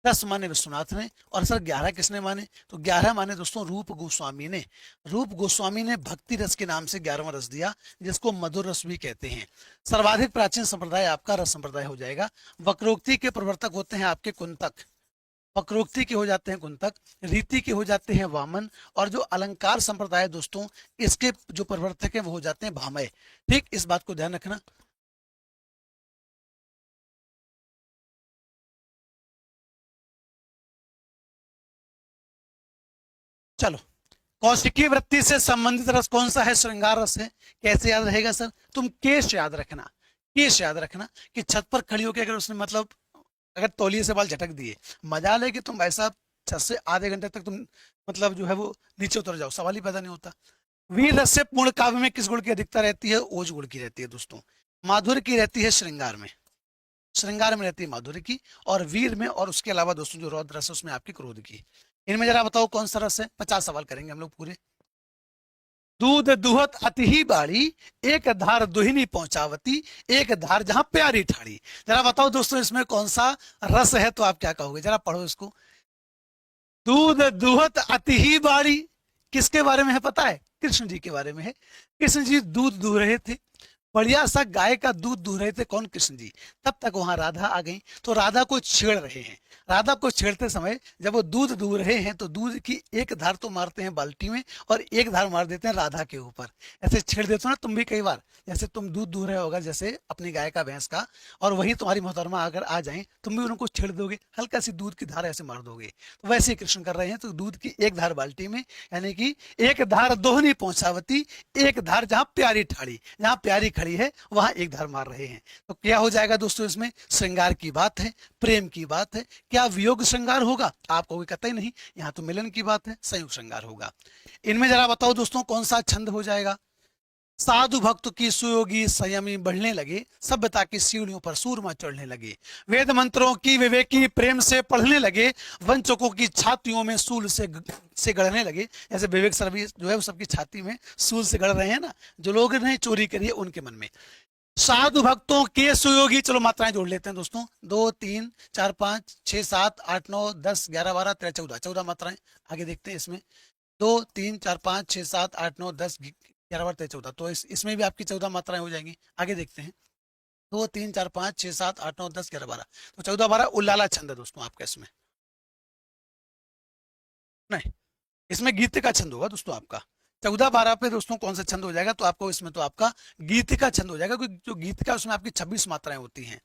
10 माने विश्वनाथ ने। और सर 11 किसने माने, तो 11 माने दोस्तों रूप गोस्वामी ने। रूप गोस्वामी ने भक्ति रस के नाम से 11वां रस दिया, जिसको मधुर रस भी कहते हैं। सर्वाधिक प्राचीन संप्रदाय आपका रस संप्रदाय हो जाएगा। वक्रोक्ति के प्रवर्तक होते हैं आपके कुंतक, वक्रोक्ति के हो जाते हैं कुंतक, रीति के हो जाते हैं वामन, और जो अलंकार संप्रदाय दोस्तों इसके जो प्रवर्तक हैं वो हो जाते हैं भामय। ठीक, इस बात को ध्यान रखना। चलो, कौशिकी वृत्ति से संबंधित रस कौन सा है, श्रृंगार रस है। कैसे याद रहेगा सर, तुम केश याद रखना, केस याद रखना कि छत पर खड़ी होकर अगर उसने मतलब अगर तौलिए से बाल झटक दिए, मजाल है कि तुम ऐसा छत से आधे घंटे तक तुम मतलब जो है वो नीचे उतर जाओ, सवाल ही पैदा नहीं होता। वीर रस से पूर्ण काव्य में किस गुण की अधिकता रहती है? ओज गुण की रहती है दोस्तों। माधुर्य की रहती है श्रृंगार में, श्रृंगार में रहती है माधुर्य की, और वीर में, और उसके अलावा दोस्तों जो रौद्र रस है उसमें आपकी क्रोध की। इनमें जरा बताओ कौन सा रस है? 50 सवाल करेंगे हम लोग पूरे। दूध दुहत अति ही बाड़ी, एक धार दुहिनी पहुंचावती, एक धार जहां प्यारी ठाड़ी। जरा बताओ दोस्तों इसमें कौन सा रस है? तो आप क्या कहोगे? जरा पढ़ो इसको। दूध दुहत अति ही बाड़ी, किसके बारे में है पता है? कृष्ण जी के बारे में है। कृष्ण जी दूध दूह रहे थे, बढ़िया सा गाय का दूध दूह रहे थे। कौन? कृष्ण जी। तब तक वहां राधा आ गई, तो राधा को छेड़ रहे हैं। राधा को छेड़ते समय जब वो दूध दूह रहे हैं तो दूध की एक धार तो मारते हैं बाल्टी में और एक धार मार देते हैं राधा के ऊपर। ऐसे छेड़ देते हो ना तुम भी कई बार, जैसे तुम दूध दूह रहे होगा जैसे अपनी गाय का, भैंस का, और वही तुम्हारी मोहतरमा अगर आ जाए तुम भी उनको छेड़ दोगे, हल्का सी दूध की धार ऐसे मार दोगे। तो वैसे ही कृष्ण कर रहे हैं। तो दूध की एक धार बाल्टी में, यानी कि एक धार दोहनी पहुंचावती, एक धार जहां प्यारी ठाड़ी, जहां प्यारी खड़ी है वहां एक धार मार रहे हैं। तो क्या हो जाएगा दोस्तों? इसमें श्रृंगार की बात है, प्रेम की बात है। क्या वियोग श्रृंगार होगा? आप कहोगे कतई नहीं, यहाँ तो मिलन की बात है, संयुक्त श्रृंगार होगा। इनमें जरा बताओ दोस्तों कौन सा छंद हो जाएगा? साधु भक्त की सुयोगी संयमी बढ़ने लगे, सभ्यता की सीढ़ियों पर सूरमा चढ़ने लगे, वेद मंत्रों की विवेकी प्रेम से पढ़ने लगे, वंचकों की छातियों में सूल से गढ़ने लगे। जैसे विवेक सर भी जो है वो सबकी छाती में सूल से गढ़ रहे हैं ना, जो लोग ने चोरी करी है उनके मन में। साधु भक्तों के सुयोगी, चलो मात्राएं जोड़ लेते हैं दोस्तों। 2 3 4 5 6 7 8 9 10 11 12 13 14, 14 मात्राएं। आगे देखते हैं इसमें। 2 3 4 5 6 7 8 9 10 11 12 13 14, तो इसमें भी आपकी 14 मात्राएं हो जाएंगी। आगे देखते हैं। 2 3 4 5 6 7 8 9 10 11 12, तो 14 12 उल्लाला छंद है दोस्तों आपका इसमें। नहीं, इसमें गीत का छंद होगा दोस्तों आपका। 14 12 पे दोस्तों कौन सा छंद हो जाएगा? तो आपको इसमें तो आपका गीत का छंद हो जाएगा, क्योंकि जो गीत का उसमें आपकी 26 मात्राएं होती हैं।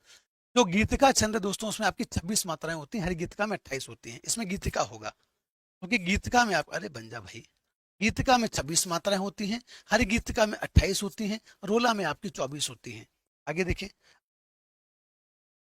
जो गीत का छंद है दोस्तों उसमें आपकी 26 मात्राएं होती हैं, हर गीतिका में 28 होती हैं। इसमें गीतिका होगा, क्योंकि गीतिका में आप, अरे बन जा भाई, गीतिका में 26 मात्राएं होती हैं, हर गीतिका में 28 होती हैं, रोला में आपकी 24 होती हैं। आगे देखिए।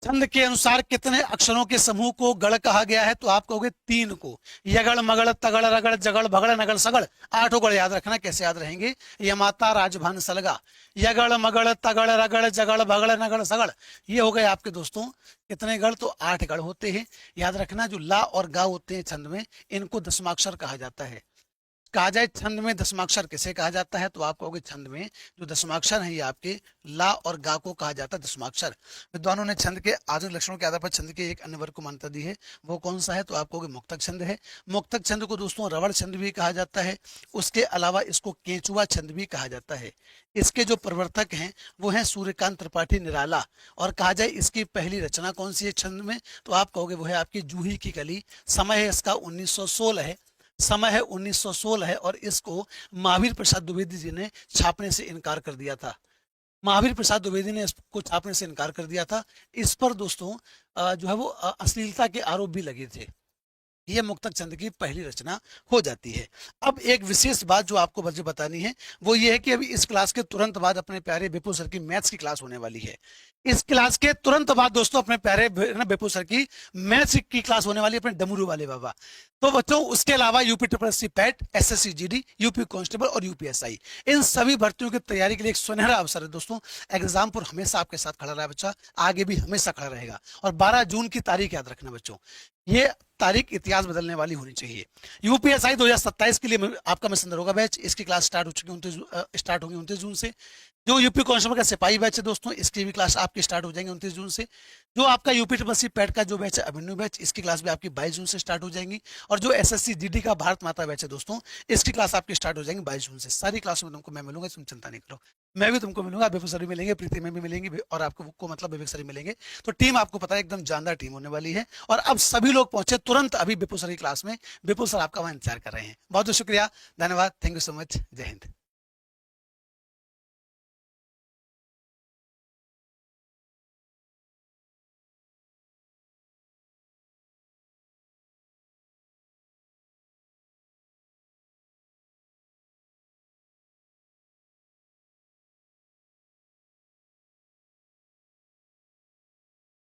छंद के अनुसार कितने अक्षरों के समूह को गढ़ कहा गया है? तो आप कहोगे 3 को। यगड़ मगड़ तगड़ रगड़ जगड़ भगड़ नगड़ सगड़, 8 गढ़ याद रखना। कैसे याद रहेंगे? यमाता राजभान सलगा, यगड़ मगड़ तगड़ रगड़ जगड़ भगड़ नगड़ सगड़, ये हो गए आपके दोस्तों कितने गढ़? तो 8 गढ़ होते हैं। याद रखना जो ला और गा होते हैं छंद में, इनको दशमाक्षर कहा जाता है। कहा जाए छंद में दशमाक्षर किसे कहा जाता है? तो आप कहोगे छंद में जो दशमाक्षर है ये आपके ला और गा को कहा जाता है दशमाक्षर। विद्वानों ने छंद के आधुनिक लक्षणों के आधार पर छंद के एक अन्य वर्ग को मान्यता दी है, वो कौन सा है? तो आप कहोगे मुक्तक छंद है। मुक्तक छंद को दोस्तों रवड़ छंद भी कहा जाता है। उसके अलावा इसको केंचुआ छंद भी कहा जाता है। इसके जो प्रवर्तक हैं वो हैं सूर्यकांत त्रिपाठी निराला। और कहा जाए इसकी पहली रचना कौन सी है छंद में? तो आप कहोगे वो है आपकी जूही की कली। समय है इसका 1916 है, समय है 1916 है, और इसको महावीर प्रसाद द्विवेदी जी ने छापने से इनकार कर दिया था। महावीर प्रसाद द्विवेदी ने इसको छापने से इनकार कर दिया था। इस पर दोस्तों जो है वो अश्लीलता के आरोप भी लगे थे। ये मुक्तक छंद की पहली रचना हो जाती है। अब एक विशेष बात जो आपको मुझे बतानी है वो ये है कि अभी इस क्लास के तुरंत बाद अपने प्यारे विपुल सर की मैथ्स की क्लास होने वाली है। इस क्लास के तुरंत बाद दोस्तों अपने प्यारे विपुल सर की मैथ्स की क्लास होने वाली है, अपने डमरू वाले बाबा। तो बच्चों उसके अलावा UP triple SC PAT, SSC GD, UP constable और यूपीएसआई, इन सभी भर्तियों की तैयारी के लिए एक सुनहरा अवसर है दोस्तों। एग्जाम पर हमेशा आपके साथ खड़ा रहा बच्चा, आगे भी हमेशा खड़ा रहेगा। और 12 जून की तारीख याद रखना बच्चों, ये तारीख इतिहास बदलने वाली होनी चाहिए। यूपीएसआई 2027 के लिए आपका मिशन दरोगा बैच, इसकी क्लास स्टार्ट हो चुकी है, स्टार्ट होगी 29 जून से। जो यूपी कांस्टेबल का सिपाही बैच है दोस्तों, इसकी भी क्लास आपकी स्टार्ट हो जाएंगे 29 जून से। जो आपका यूपी ट्रिपल सी पैट का जो बैच है अभिन्यू बैच, इसकी क्लास भी आपकी 22 जून से स्टार्ट हो जाएंगी। और जो एसएससी जीडी का भारत माता बैच है दोस्तों, इसकी क्लास आपकी स्टार्ट हो जाएंगी 22 जून से। सारी क्लास में तुमको मैं मिलूंगा, तुम चिंता नहीं करो। मैं भी तुमको मिलूंगा, विपुल सर भी मिलेंगे, प्रीति में भी मिलेंगे, और आपको मतलब विवेक सर भी मिलेंगे। तो टीम आपको पता है एकदम जानदार टीम होने वाली है। और अब सभी लोग पहुंचे तुरंत अभी विपुल सर की क्लास में। विपुल सर आपका वहां इंतजार कर रहे हैं। बहुत बहुत शुक्रिया, धन्यवाद, थैंक यू सो मच, जय हिंद।